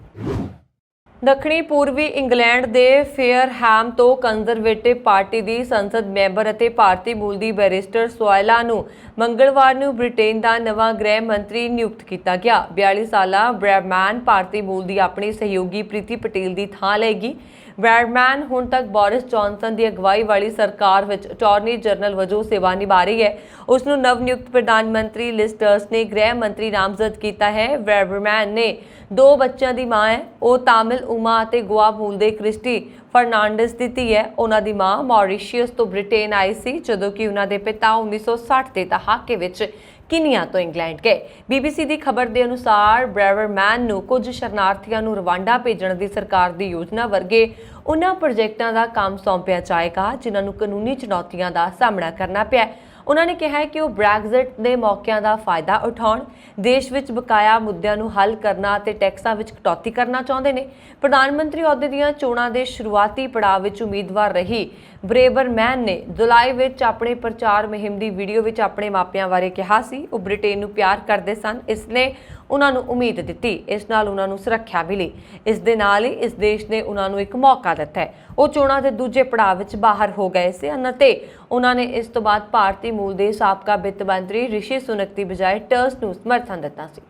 ਦੱਖਣੀ ਪੂਰਬੀ ਇੰਗਲੈਂਡ ਦੇ ਫੇਅਰਹੈਮ ਤੋਂ ਕੰਜ਼ਰਵੇਟਿਵ ਪਾਰਟੀ ਦੀ ਸੰਸਦ ਮੈਂਬਰ ਅਤੇ ਭਾਰਤੀ ਮੂਲ ਦੀ ਬੈਰਿਸਟਰ ਸੋਇਲਾ ਨੂੰ ਮੰਗਲਵਾਰ ਨੂੰ ਬ੍ਰਿਟੇਨ ਦਾ ਨਵਾਂ ਗ੍ਰਹਿ ਮੰਤਰੀ ਨਿਯੁਕਤ ਕੀਤਾ ਗਿਆ। 42 ਸਾਲਾ ਬ੍ਰੈਡਮੈਨ ਭਾਰਤੀ ਮੂਲ ਦੀ ਆਪਣੀ ਸਹਿਯੋਗੀ ਪ੍ਰੀਤੀ ਪਟੇਲ ਦੀ ਥਾਂ ਲਏਗੀ। ਬ੍ਰੈਡਮੈਨ ਹੁਣ ਤੱਕ ਬੋਰਿਸ ਜੌਨਸਨ ਦੀ ਅਗਵਾਈ ਵਾਲੀ ਸਰਕਾਰ ਵਿੱਚ ਅਟਾਰਨੀ ਜਨਰਲ ਵਜੋਂ ਸੇਵਾ ਨਿਭਾ ਰਹੀ ਹੈ। ਉਸ ਨੂੰ ਨਵ ਨਿਯੁਕਤ ਪ੍ਰਧਾਨ ਮੰਤਰੀ ਲਿਜ਼ ਟਰਸ ਨੇ ਗ੍ਰਹਿ ਮੰਤਰੀ ਨਾਮਜ਼ਦ ਕੀਤਾ ਹੈ। ਬ੍ਰੈਡਮੈਨ ਨੇ 2 ਬੱਚਿਆਂ ਦੀ ਮਾਂ ਹੈ। ਉਹ ਤਾਮਿਲ ਉਮਾ ਅਤੇ ਗੋਆ ਮੂਲ ਦੇ ਕ੍ਰਿਸਟੀ ਫਰਨਾਂਡਸ ਦੀ ਧੀ ਹੈ। ਉਹਨਾਂ ਦੀ ਮਾਂ ਮੌਰੀਸ਼ੀਅਸ ਤੋਂ ਬ੍ਰਿਟੇਨ ਆਈ ਸੀ, ਜਦੋਂ ਕਿ ਉਹਨਾਂ ਦੇ ਪਿਤਾ 1960 ਦੇ ਦਹਾਕੇ ਵਿੱਚ ਕੀਨੀਆ ਤੋਂ ਇੰਗਲੈਂਡ ਗਏ। BBC ਦੀ ਖਬਰ ਦੇ ਅਨੁਸਾਰ ਬ੍ਰੈਡਮੈਨ ਨੂੰ ਕੁਝ ਸ਼ਰਨਾਰਥੀਆਂ ਨੂੰ ਰਵਾਂਡਾ ਭੇਜਣ ਦੀ ਸਰਕਾਰ ਦੀ ਯੋਜਨਾ ਵਰਗੇ ਉਹਨਾਂ ਪ੍ਰੋਜੈਕਟਾਂ ਦਾ ਕੰਮ ਸੌਂਪਿਆ ਜਾਏਗਾ ਜਿਨ੍ਹਾਂ ਨੂੰ ਕਾਨੂੰਨੀ ਚੁਣੌਤੀਆਂ ਦਾ ਸਾਹਮਣਾ ਕਰਨਾ ਪਿਆ। ਉਹਨਾਂ ਨੇ ਕਿਹਾ ਕਿ ਉਹ ਬ੍ਰੈਗਜ਼ਿਟ ਦੇ ਮੌਕਿਆਂ ਦਾ ਫਾਇਦਾ ਉਠਾਉਣ, ਦੇਸ਼ ਵਿੱਚ ਬਕਾਇਆ ਮੁੱਦਿਆਂ ਨੂੰ ਹੱਲ ਕਰਨਾ ਅਤੇ ਟੈਕਸਾਂ ਵਿੱਚ ਕਟੌਤੀ ਕਰਨਾ ਚਾਹੁੰਦੇ ਨੇ। ਪ੍ਰਧਾਨ ਮੰਤਰੀ ਅਹੁਦੇ ਦੀਆਂ ਚੋਣਾਂ ਦੇ ਸ਼ੁਰੂਆਤੀ ਪੜਾਅ ਵਿੱਚ ਉਮੀਦਵਾਰ ਰਹੀ ਬ੍ਰੈਡਮੈਨ ਨੇ ਜੁਲਾਈ ਵਿੱਚ ਆਪਣੇ ਪ੍ਰਚਾਰ ਮੁਹਿੰਮ ਦੀ ਵੀਡੀਓ ਵਿੱਚ ਆਪਣੇ ਮਾਪਿਆਂ ਬਾਰੇ ਕਿਹਾ ਸੀ। ਉਹ ਬ੍ਰਿਟੇਨ ਨੂੰ ਪਿਆਰ ਕਰਦੇ ਸਨ, ਇਸ ਨੇ ਉਹਨਾਂ ਨੂੰ ਉਮੀਦ ਦਿੱਤੀ, ਇਸ ਨਾਲ ਉਹਨਾਂ ਨੂੰ ਸੁਰੱਖਿਆ ਮਿਲੀ। ਇਸ ਦੇ ਨਾਲ ਹੀ ਇਸ ਦੇਸ਼ ਨੇ ਉਹਨਾਂ ਨੂੰ ਇੱਕ ਮੌਕਾ ਦਿੱਤਾ ਹੈ। ਉਹ ਚੋਣਾਂ ਦੇ ਦੂਜੇ ਪੜਾਅ ਵਿੱਚ ਬਾਹਰ ਹੋ ਗਏ ਸਨ ਅਤੇ ਉਹਨਾਂ ਨੇ ਇਸ ਤੋਂ ਬਾਅਦ ਭਾਰਤੀ ਮੂਲ ਦੇ ਸਾਬਕਾ ਵਿੱਤ ਮੰਤਰੀ ਰਿਸ਼ੀ ਸੁਨਕ ਦੀ ਬਜਾਏ ਟਰਸ ਨੂੰ ਸਮਰਥਨ ਦਿੱਤਾ ਸੀ।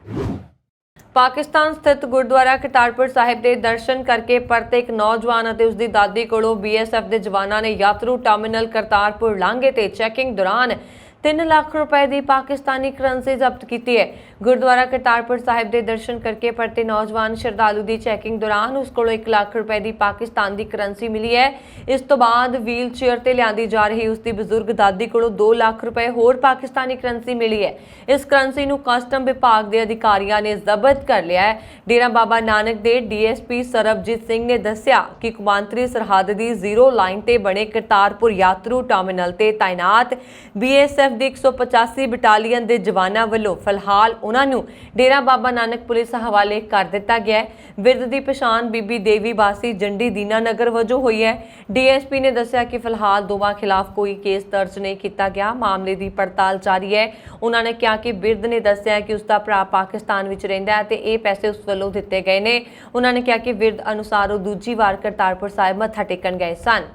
ਪਾਕਿਸਤਾਨ ਸਥਿਤ ਗੁਰਦੁਆਰਾ ਕਰਤਾਰਪੁਰ ਸਾਹਿਬ ਦੇ ਦਰਸ਼ਨ ਕਰਕੇ ਪਰਤੇ ਇੱਕ ਨੌਜਵਾਨ ਅਤੇ ਉਸ ਦੀ ਦਾਦੀ ਕੋਲੋਂ BSF ਦੇ ਜਵਾਨਾਂ ਨੇ ਯਾਤਰੂ ਟਰਮੀਨਲ ਕਰਤਾਰਪੁਰ ਲਾਂਘੇ ਤੇ ਚੈਕਿੰਗ ਦੌਰਾਨ 3 ਲੱਖ ਰੁਪਏ ਦੀ ਪਾਕਿਸਤਾਨੀ ਕਰੰਸੀ ਜ਼ਬਤ ਕੀਤੀ ਹੈ। ਗੁਰਦੁਆਰਾ ਕਰਤਾਰਪੁਰ ਸਾਹਿਬ ਦੇ ਦਰਸ਼ਨ ਕਰਕੇ ਪਰਤੇ ਨੌਜਵਾਨ ਸ਼ਰਧਾਲੂ ਦੀ ਚੈਕਿੰਗ ਦੌਰਾਨ ਉਸ ਕੋਲੋਂ 1 ਲੱਖ ਰੁਪਏ ਦੀ ਪਾਕਿਸਤਾਨ ਦੀ ਕਰੰਸੀ ਮਿਲੀ ਹੈ। ਇਸ ਤੋਂ ਬਾਅਦ ਵੀਲ ਚੇਅਰ ਤੇ ਲਿਆਂਦੀ ਜਾ ਰਹੀ ਉਸ ਦੀ ਬਜ਼ੁਰਗ ਦਾਦੀ ਕੋਲੋਂ 2 ਲੱਖ ਰੁਪਏ ਹੋਰ ਪਾਕਿਸਤਾਨੀ ਕਰੰਸੀ ਮਿਲੀ ਹੈ। ਇਸ ਕਰੰਸੀ ਨੂੰ ਕਸਟਮ ਵਿਭਾਗ ਦੇ ਅਧਿਕਾਰੀਆਂ ਨੇ ਜ਼ਬਤ ਕਰ ਲਿਆ ਹੈ। ਡੇਰਾ ਬਾਬਾ ਨਾਨਕ ਦੇ DSP ਸਰਬਜੀਤ ਸਿੰਘ ਨੇ ਦੱਸਿਆ ਕਿ ਕੌਮਾਂਤਰੀ ਸਰਹੱਦ ਦੀ ਜ਼ੀਰੋ ਲਾਈਨ ਤੇ ਬਣੇ ਕਰਤਾਰਪੁਰ ਯਾਤਰੂ ਟਰਮੀਨਲ ਤੇ ਤਾਇਨਾਤ BSF ਦੀ 185 ਬਟਾਲੀਅਨ ਦੇ ਜਵਾਨਾਂ ਵੱਲੋਂ ਫਿਲਹਾਲ ਉਹਨਾਂ ਨੂੰ ਡੇਰਾ ਬਾਬਾ ਨਾਨਕ ਪੁਲਿਸ ਹਵਾਲੇ ਕਰ ਦਿੱਤਾ ਗਿਆ ਹੈ। ਬਿਰਧ ਦੀ ਪਛਾਣ ਬੀਬੀ ਦੇਵੀ ਬਾਸੀ ਜੰਡੀ ਦੀਨਾਨਗਰ ਵਜੋਂ ਹੋਈ ਹੈ। DSP ਨੇ ਦੱਸਿਆ ਕਿ ਫਿਲਹਾਲ ਦੋਵਾਂ ਖਿਲਾਫ ਕੋਈ ਕੇਸ ਦਰਜ ਨਹੀਂ ਕੀਤਾ ਗਿਆ। ਮਾਮਲੇ ਦੀ ਪੜਤਾਲ ਜਾਰੀ ਹੈ। ਉਹਨਾਂ ਨੇ ਕਿਹਾ ਕਿ ਬਿਰਧ ਨੇ ਦੱਸਿਆ ਕਿ ਉਸ ਦਾ ਭਰਾ ਪਾਕਿਸਤਾਨ ਵਿੱਚ ਰਹਿੰਦਾ ਹੈ ਤੇ ਇਹ ਪੈਸੇ ਉਸ ਵੱਲੋਂ ਦਿੱਤੇ ਗਏ ਨੇ। ਉਹਨਾਂ ਨੇ ਕਿਹਾ ਕਿ ਬਿਰਧ ਅਨੁਸਾਰ ਉਹ ਦੂਜੀ ਵਾਰ ਕਰਤਾਰਪੁਰ ਸਾਹਿਬ ਮੱਥਾ ਟੇਕਣ ਗਏ ਸਨ।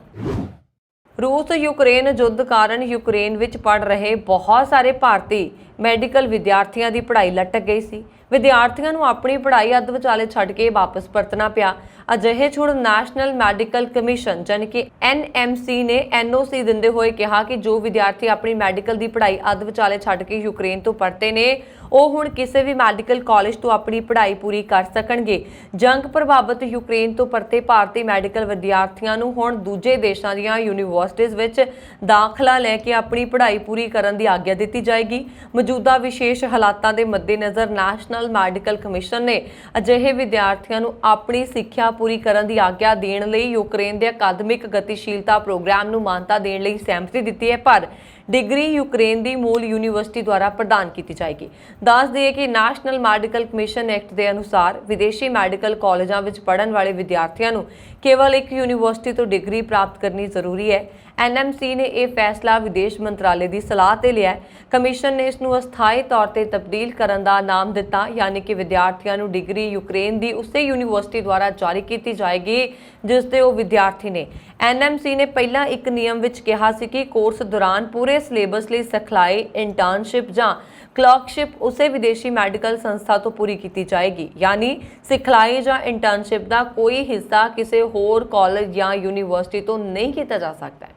रूस यूक्रेन युद्ध कारण यूक्रेन ਵਿੱਚ ਪੜ ਰਹੇ ਬਹੁਤ ਸਾਰੇ ਭਾਰਤੀ ਮੈਡੀਕਲ ਵਿਦਿਆਰਥੀਆਂ ਦੀ ਪੜ੍ਹਾਈ ਲਟਕ ਗਈ ਸੀ। ਵਿਦਿਆਰਥੀਆਂ ਨੂੰ ਆਪਣੀ ਪੜ੍ਹਾਈ ਅੱਧ ਵਿਚਾਲੇ ਛੱਡ ਕੇ ਵਾਪਸ ਪਰਤਣਾ ਪਿਆ। ਅਜਿਹੇ ਛੁੜ ਨੈਸ਼ਨਲ ਮੈਡੀਕਲ ਕਮਿਸ਼ਨ ਜਾਨੀ ਕਿ NMC ਨੇ NOC ਦਿੰਦੇ ਹੋਏ ਕਿਹਾ ਕਿ ਜੋ ਵਿਦਿਆਰਥੀ ਆਪਣੀ ਮੈਡੀਕਲ ਦੀ ਪੜ੍ਹਾਈ ਅੱਧ ਵਿਚਾਲੇ ਛੱਡ ਕੇ ਯੂਕਰੇਨ ਤੋਂ ਪਰਤੇ ਨੇ ਉਹ ਹੁਣ ਕਿਸੇ ਵੀ ਮੈਡੀਕਲ ਕਾਲਜ ਤੋਂ ਆਪਣੀ ਪੜ੍ਹਾਈ ਪੂਰੀ ਕਰ ਸਕਣਗੇ। ਜੰਗ ਪ੍ਰਭਾਵਿਤ ਯੂਕਰੇਨ ਤੋਂ ਪਰਤੇ ਭਾਰਤੀ ਮੈਡੀਕਲ ਵਿਦਿਆਰਥੀਆਂ ਨੂੰ ਹੁਣ ਦੂਜੇ ਦੇਸ਼ਾਂ ਦੀਆਂ ਯੂਨੀਵਰਸਿਟੀਆਂ ਵਿੱਚ ਦਾਖਲਾ ਲੈ ਕੇ ਆਪਣੀ ਪੜ੍ਹਾਈ ਪੂਰੀ ਕਰਨ ਦੀ ਆਗਿਆ ਦਿੱਤੀ ਜਾਏਗੀ। ਮੌਜੂਦਾ ਵਿਸ਼ੇਸ਼ ਹਾਲਾਤਾਂ ਦੇ ਮੱਦੇਨਜ਼ਰ ਨੈਸ਼ਨਲ ਮੈਡੀਕਲ ਕਮਿਸ਼ਨ ਨੇ ਅਜਿਹੇ ਵਿਦਿਆਰਥੀਆਂ ਨੂੰ ਆਪਣੀ ਸਿੱਖਿਆ ਪੂਰੀ ਕਰਨ ਦੀ ਆਗਿਆ ਦੇਣ ਲਈ ਯੂਕਰੇਨ ਦੇ ਅਕਾਦਮਿਕ ਗਤੀਸ਼ੀਲਤਾ ਪ੍ਰੋਗਰਾਮ ਨੂੰ ਮਾਨਤਾ ਦੇਣ ਲਈ ਸਹਿਮਤੀ ਦਿੱਤੀ ਹੈ, ਪਰ डिग्री यूक्रेन की मूल यूनीवर्सिटी द्वारा प्रदान की जाएगी। दस दिए कि नैशनल मैडिकल कमिशन एक्ट के अनुसार विदेशी मैडिकल कॉलेजों में पढ़न वाले विद्यार्थियों को केवल एक यूनीवर्सिटी तो डिग्री प्राप्त करनी जरूरी है। NMC ने यह फैसला विदेश मंत्रालय की सलाह से लिया है। कमिशन ने इसनूं अस्थाई तौर पर तब्दील करने का नाम दिता, यानी कि विद्यार्थियों को डिग्री यूक्रेन की उस यूनीवर्सिटी द्वारा जारी की जाएगी जिसके वो विद्यार्थी ने। NMC ने पहला एक नियम विच कहा सी कि कोर्स दौरान पूरे सिलेबस लिए सिखलाई इंटर्नशिप जां क्लर्कशिप उसे विदेशी मैडिकल संस्था तो पूरी की जाएगी, यानी सिखलाई जां इंटर्नशिप का कोई हिस्सा किसी होर कॉलेज या यूनीवर्सिटी तो नहीं किया जा सकता है।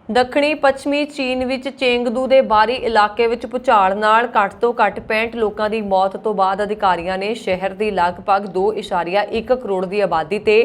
ਦੱਖਣੀ ਪੱਛਮੀ ਚੀਨ ਵਿੱਚ ਚੇਂਗਦੂ ਦੇ ਬਾਹਰੀ ਇਲਾਕੇ ਵਿੱਚ ਭੂਚਾਲ ਨਾਲ ਘੱਟ ਤੋਂ ਘੱਟ 65 ਲੋਕਾਂ ਦੀ ਮੌਤ ਤੋਂ ਬਾਅਦ ਅਧਿਕਾਰੀਆਂ ਨੇ ਸ਼ਹਿਰ ਦੀ ਲਗਭਗ 2.1 ਕਰੋੜ ਦੀ ਆਬਾਦੀ ਤੇ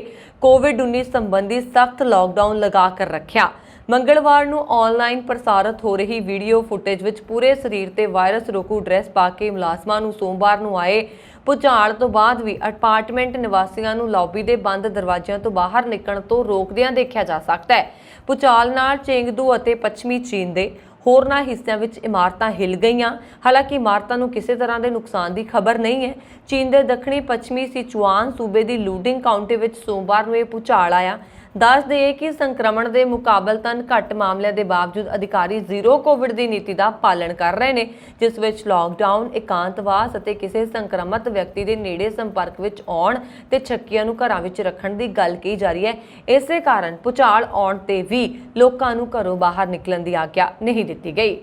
ਕੋਵਿਡ-19 ਸੰਬੰਧੀ ਸਖਤ ਲਾਕਡਾਊਨ ਲਗਾ ਕਰ ਰੱਖਿਆ। ਮੰਗਲਵਾਰ ਨੂੰ ਆਨਲਾਈਨ ਪ੍ਰਸਾਰਿਤ ਹੋ ਰਹੀ ਵੀਡੀਓ ਫੁਟੇਜ ਵਿੱਚ ਪੂਰੇ ਸਰੀਰ ਤੇ ਵਾਇਰਸ ਰੋਕੂ ਡਰੈਸ ਪਾ ਕੇ ਮੁਲਾਜ਼ਮਾਂ ਨੂੰ ਸੋਮਵਾਰ ਨੂੰ ਆਏ ਭੂਚਾਲ ਤੋਂ ਬਾਅਦ ਵੀ ਅਪਾਰਟਮੈਂਟ ਨਿਵਾਸੀਆਂ ਨੂੰ ਲੌਬੀ ਦੇ ਬੰਦ ਦਰਵਾਜ਼ਿਆਂ ਤੋਂ ਬਾਹਰ ਨਿਕਲਣ ਤੋਂ ਰੋਕਦਿਆਂ ਦੇਖਿਆ ਜਾ ਸਕਦਾ ਹੈ। ਭੂਚਾਲ ਨਾਲ ਚੇਂਗਦੂ ਅਤੇ ਪੱਛਮੀ ਚੀਨ ਦੇ ਹੋਰਨਾਂ ਹਿੱਸਿਆਂ ਵਿੱਚ ਇਮਾਰਤਾਂ ਹਿੱਲ ਗਈਆਂ। ਹਾਲਾਂਕਿ ਇਮਾਰਤਾਂ ਨੂੰ ਕਿਸੇ ਤਰ੍ਹਾਂ ਦੇ ਨੁਕਸਾਨ ਦੀ ਖਬਰ ਨਹੀਂ ਹੈ। ਚੀਨ ਦੇ ਦੱਖਣੀ ਪੱਛਮੀ ਸਿਚੁਆਨ ਸੂਬੇ ਦੀ ਲੂਡਿੰਗ ਕਾਉਂਟੀ ਵਿੱਚ ਸੋਮਵਾਰ ਨੂੰ ਇਹ ਭੂਚਾਲ ਆਇਆ। ਦੱਸ ਦਈਏ ਕਿ ਸੰਕਰਮਣ ਦੇ ਮੁਕਾਬਲਤਨ ਘੱਟ ਮਾਮਲਿਆਂ ਦੇ ਬਾਵਜੂਦ ਅਧਿਕਾਰੀ ਜ਼ੀਰੋ ਕੋਵਿਡ ਦੀ ਨੀਤੀ ਦਾ ਪਾਲਣ ਕਰ ਰਹੇ ਨੇ, ਜਿਸ ਵਿੱਚ ਲਾਕਡਾਊਨ, ਇਕਾਂਤਵਾਸ ਅਤੇ ਕਿਸੇ ਸੰਕਰਮਿਤ ਵਿਅਕਤੀ ਦੇ ਨੇੜੇ ਸੰਪਰਕ ਵਿੱਚ ਆਉਣ ਤੇ ਛੱਕੀਆਂ ਨੂੰ ਘਰਾਂ ਵਿੱਚ ਰੱਖਣ ਦੀ ਗੱਲ ਕਹੀ ਜਾ ਰਹੀ ਹੈ। ਇਸੇ ਕਾਰਨ ਭੁਚਾਲ ਆਉਣ ਤੇ ਵੀ ਲੋਕਾਂ ਨੂੰ ਘਰੋਂ ਬਾਹਰ ਨਿਕਲਣ ਦੀ ਆਗਿਆ ਨਹੀਂ ਦਿੱਤੀ ਗਈ।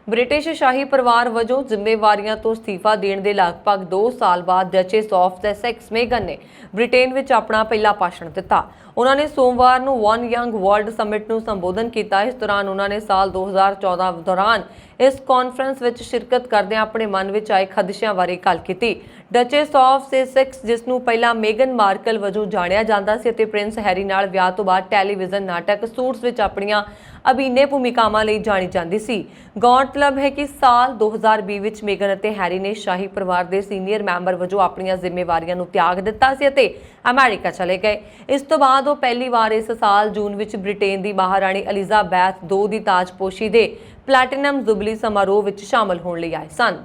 ਬ੍ਰਿਟਿਸ਼ ਸ਼ਾਹੀ ਪਰਿਵਾਰ ਵਜੋਂ ਜ਼ਿੰਮੇਵਾਰੀਆਂ ਤੋਂ ਅਸਤੀਫਾ ਦੇਣ ਦੇ ਲਗਭਗ 2 ਸਾਲ ਬਾਅਦ ਡਚੇਸ ਆਫ ਸੈਸੈਕਸ ਮੇਗਨ ਨੇ ਬ੍ਰਿਟੇਨ ਵਿੱਚ ਆਪਣਾ ਪਹਿਲਾ ਭਾਸ਼ਣ ਦਿੱਤਾ। ਉਹਨਾਂ ਨੇ ਸੋਮਵਾਰ ਨੂੰ ਵਨ ਯੰਗ ਵਰਲਡ ਸਮਿਟ ਨੂੰ ਸੰਬੋਧਨ ਕੀਤਾ। ਇਸ ਦੌਰਾਨ ਉਹਨਾਂ ਨੇ ਸਾਲ 2014 ਦੌਰਾਨ ਇਸ ਕਾਨਫਰੰਸ ਵਿੱਚ ਸ਼ਿਰਕਤ ਕਰਦਿਆਂ ਆਪਣੇ ਮਨ ਵਿੱਚ ਆਏ ਖਦਸ਼ਿਆਂ ਬਾਰੇ ਗੱਲ ਕੀਤੀ। ਡਚੇਸ ਆਫ ਸੈਸੈਕਸ, ਜਿਸ ਨੂੰ ਪਹਿਲਾਂ ਮੇਗਨ ਮਾਰਕਲ ਵਜੋਂ ਜਾਣਿਆ ਜਾਂਦਾ ਸੀ ਅਤੇ ਪ੍ਰਿੰਸ ਹੈਰੀ ਨਾਲ ਵਿਆਹ ਤੋਂ ਬਾਅਦ ਟੈਲੀਵਿਜ਼ਨ ਨਾਟਕ ਸੂਟਸ ਵਿੱਚ ਆਪਣੀਆਂ ਅਭਿਨੇ ਭੂਮਿਕਾਵਾਂ ਲਈ ਜਾਣੀ ਜਾਂਦੀ ਸੀ। ਗੌਰਤਲਬ ਹੈ ਕਿ ਸਾਲ 2020 ਵਿੱਚ ਮੇਗਨ ਅਤੇ ਹੈਰੀ ਨੇ ਸ਼ਾਹੀ ਪਰਿਵਾਰ ਦੇ ਸੀਨੀਅਰ ਮੈਂਬਰ ਵਜੋਂ ਆਪਣੀਆਂ ਜ਼ਿੰਮੇਵਾਰੀਆਂ ਨੂੰ ਤਿਆਗ ਦਿੱਤਾ ਸੀ ਅਤੇ ਅਮਰੀਕਾ ਚਲੇ ਗਏ। ਇਸ ਤੋਂ ਬਾਅਦ ਉਹ ਪਹਿਲੀ ਵਾਰ ਇਸ ਸਾਲ ਜੂਨ ਵਿੱਚ ਬ੍ਰਿਟੇਨ ਦੀ ਮਹਾਰਾਣੀ ਐਲਿਜ਼ਾਬੈਥ II ਦੀ ਤਾਜਪੋਸ਼ੀ ਦੇ ਪਲੈਟੀਨਮ ਜੁਬਲੀ ਸਮਾਰੋਹ ਵਿੱਚ ਸ਼ਾਮਲ ਹੋਣ ਲਈ ਆਏ ਸਨ।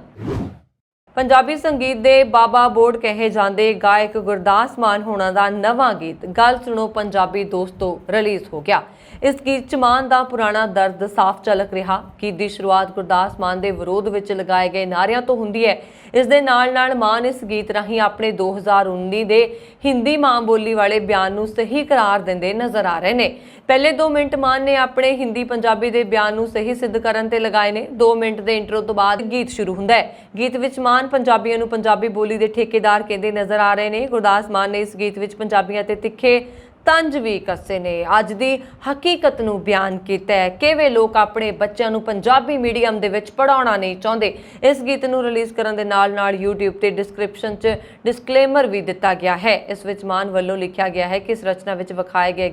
ਪੰਜਾਬੀ ਸੰਗੀਤ ਦੇ ਬਾਬਾ ਬੋੜ ਕਹੇ ਜਾਂਦੇ ਗਾਇਕ ਗੁਰਦਾਸ ਮਾਨ ਹੋਣਾ ਦਾ ਨਵਾਂ ਗੀਤ ਗੱਲ ਸੁਣੋ ਪੰਜਾਬੀ ਦੋਸਤੋ ਰਿਲੀਜ਼ ਹੋ ਗਿਆ। ਇਸ ਗੀਤ 'ਚ ਮਾਨ ਦਾ ਪੁਰਾਣਾ ਦਰਦ ਸਾਫ਼ ਝਲਕ ਰਿਹਾ। ਗੀਤ ਦੀ ਸ਼ੁਰੂਆਤ ਗੁਰਦਾਸ ਮਾਨ ਦੇ ਵਿਰੋਧ ਵਿੱਚ ਲਗਾਏ ਗਏ ਨਾਅਰਿਆਂ ਤੋਂ ਹੁੰਦੀ ਹੈ। ਇਸ ਦੇ ਨਾਲ ਮਾਨ ਇਸ ਗੀਤ ਰਾਹੀਂ ਆਪਣੇ 2019 ਦੇ ਹਿੰਦੀ ਮਾਂ ਬੋਲੀ ਵਾਲੇ ਬਿਆਨ ਨੂੰ ਸਹੀ ਕਰਾਰ ਦਿੰਦੇ ਨਜ਼ਰ ਆ ਰਹੇ ਨੇ। ਪਹਿਲੇ 2 ਮਿੰਟ ਮਾਨ ਨੇ ਆਪਣੇ ਹਿੰਦੀ ਪੰਜਾਬੀ ਦੇ ਬਿਆਨ ਨੂੰ ਸਹੀ ਸਿੱਧ ਕਰਨ ਤੇ ਲਗਾਏ ਨੇ। 2 ਮਿੰਟ ਦੇ ਇੰਟਰੋ ਤੋਂ ਬਾਅਦ ਗੀਤ ਸ਼ੁਰੂ ਹੁੰਦਾ ਹੈ। ਗੀਤ ਵਿੱਚ ਮਾਨ ਪੰਜਾਬੀਆਂ ਨੂੰ ਪੰਜਾਬੀ ਬੋਲੀ ਦੇ ਠੇਕੇਦਾਰ ਕਹਿੰਦੇ ਨਜ਼ਰ ਆ ਰਹੇ ਨੇ। ਗੁਰਦਾਸ ਮਾਨ ਨੇ ਇਸ ਗੀਤ ਵਿੱਚ ਪੰਜਾਬੀਆਂ ਤੇ ਤਿੱਖੇ ਤੰਜ ਵੀ ਕੱਸੇ ਨੇ। ਅੱਜ ਦੀ ਹਕੀਕਤ ਨੂੰ ਬਿਆਨ ਕੀਤਾ ਹੈ। ਕਿਵੇਂ ਲੋਕ ਆਪਣੇ ਬੱਚਿਆਂ ਨੂੰ ਪੰਜਾਬੀ ਮੀਡੀਅਮ ਦੇ ਵਿੱਚ ਪੜ੍ਹਾਉਣਾ ਨਹੀਂ ਚਾਹੁੰਦੇ। ਇਸ ਗੀਤ ਨੂੰ ਰਿਲੀਜ਼ ਕਰਨ ਦੇ ਨਾਲ YouTube ਤੇ ਡਿਸਕ੍ਰਿਪਸ਼ਨ 'ਚ ਡਿਸਕਲੇਮਰ ਵੀ ਦਿੱਤਾ ਗਿਆ ਹੈ। ਇਸ ਵਿੱਚ ਮਾਨ ਵੱਲੋਂ ਲਿਖਿਆ ਗਿਆ ਹੈ ਕਿ ਇਸ ਰਚਨਾ ਵਿੱਚ ਵਿਖਾਏ ਗਏ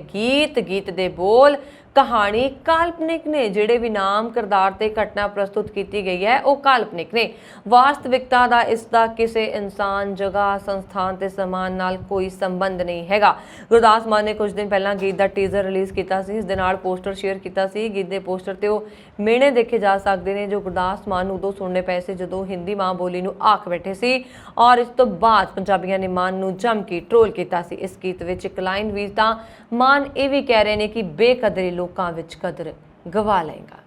ਗੀਤ ਦੇ ਬੋਲ ਕਹਾਣੀ ਕਾਲਪਨਿਕ ਨੇ। ਜਿਹੜੇ ਵੀ ਨਾਮ, ਕਿਰਦਾਰ ਤੇ ਘਟਨਾ ਪ੍ਰਸਤੁਤ ਕੀਤੀ ਗਈ ਹੈ ਉਹ ਕਾਲਪਨਿਕ ਨੇ। ਵਾਸਤਵਿਕਤਾ ਦਾ ਇਸ ਦਾ ਕਿਸੇ ਇਨਸਾਨ, ਜਗ੍ਹਾ, ਸੰਸਥਾਨ ਤੇ ਸਮਾਨ ਨਾਲ ਕੋਈ ਸੰਬੰਧ ਨਹੀਂ ਹੈਗਾ। ਗੁਰਦਾਸ ਮਾਨ ਨੇ ਕੁਝ ਦਿਨ ਪਹਿਲਾਂ ਗੀਤ ਦਾ ਟੀਜ਼ਰ ਰਿਲੀਜ਼ ਕੀਤਾ ਸੀ। ਇਸ ਦੇ ਨਾਲ ਪੋਸਟਰ ਸ਼ੇਅਰ ਕੀਤਾ ਸੀ। ਗੀਤ ਦੇ ਪੋਸਟਰ ਤੇ ਉਹ ਮਿਹਣੇ ਦੇਖੇ ਜਾ ਸਕਦੇ ਨੇ ਜੋ ਗੁਰਦਾਸ ਮਾਨ ਨੂੰ ਉਦੋਂ ਸੁਣਨੇ ਪਏ ਸੀ ਜਦੋਂ ਹਿੰਦੀ ਮਾਂ ਬੋਲੀ ਨੂੰ ਆਖ ਬੈਠੇ ਸੀ ਔਰ ਇਸ ਤੋਂ ਬਾਅਦ ਪੰਜਾਬੀਆਂ ਨੇ ਮਾਨ ਨੂੰ ਜੰਮ ਕੇ ਟ੍ਰੋਲ ਕੀਤਾ ਸੀ। ਇਸ ਗੀਤ ਵਿੱਚ ਇੱਕ ਲਾਈਨ ਵੀ ਤਾਂ ਮਾਨ ਇਹ ਵੀ ਕਹਿ ਰਹੇ ਨੇ ਕਿ ਬੇਕਦਰੀ ਲੋਕਾਂ ਵਿੱਚ ਕਦਰ ਗਵਾ ਲਏਗਾ।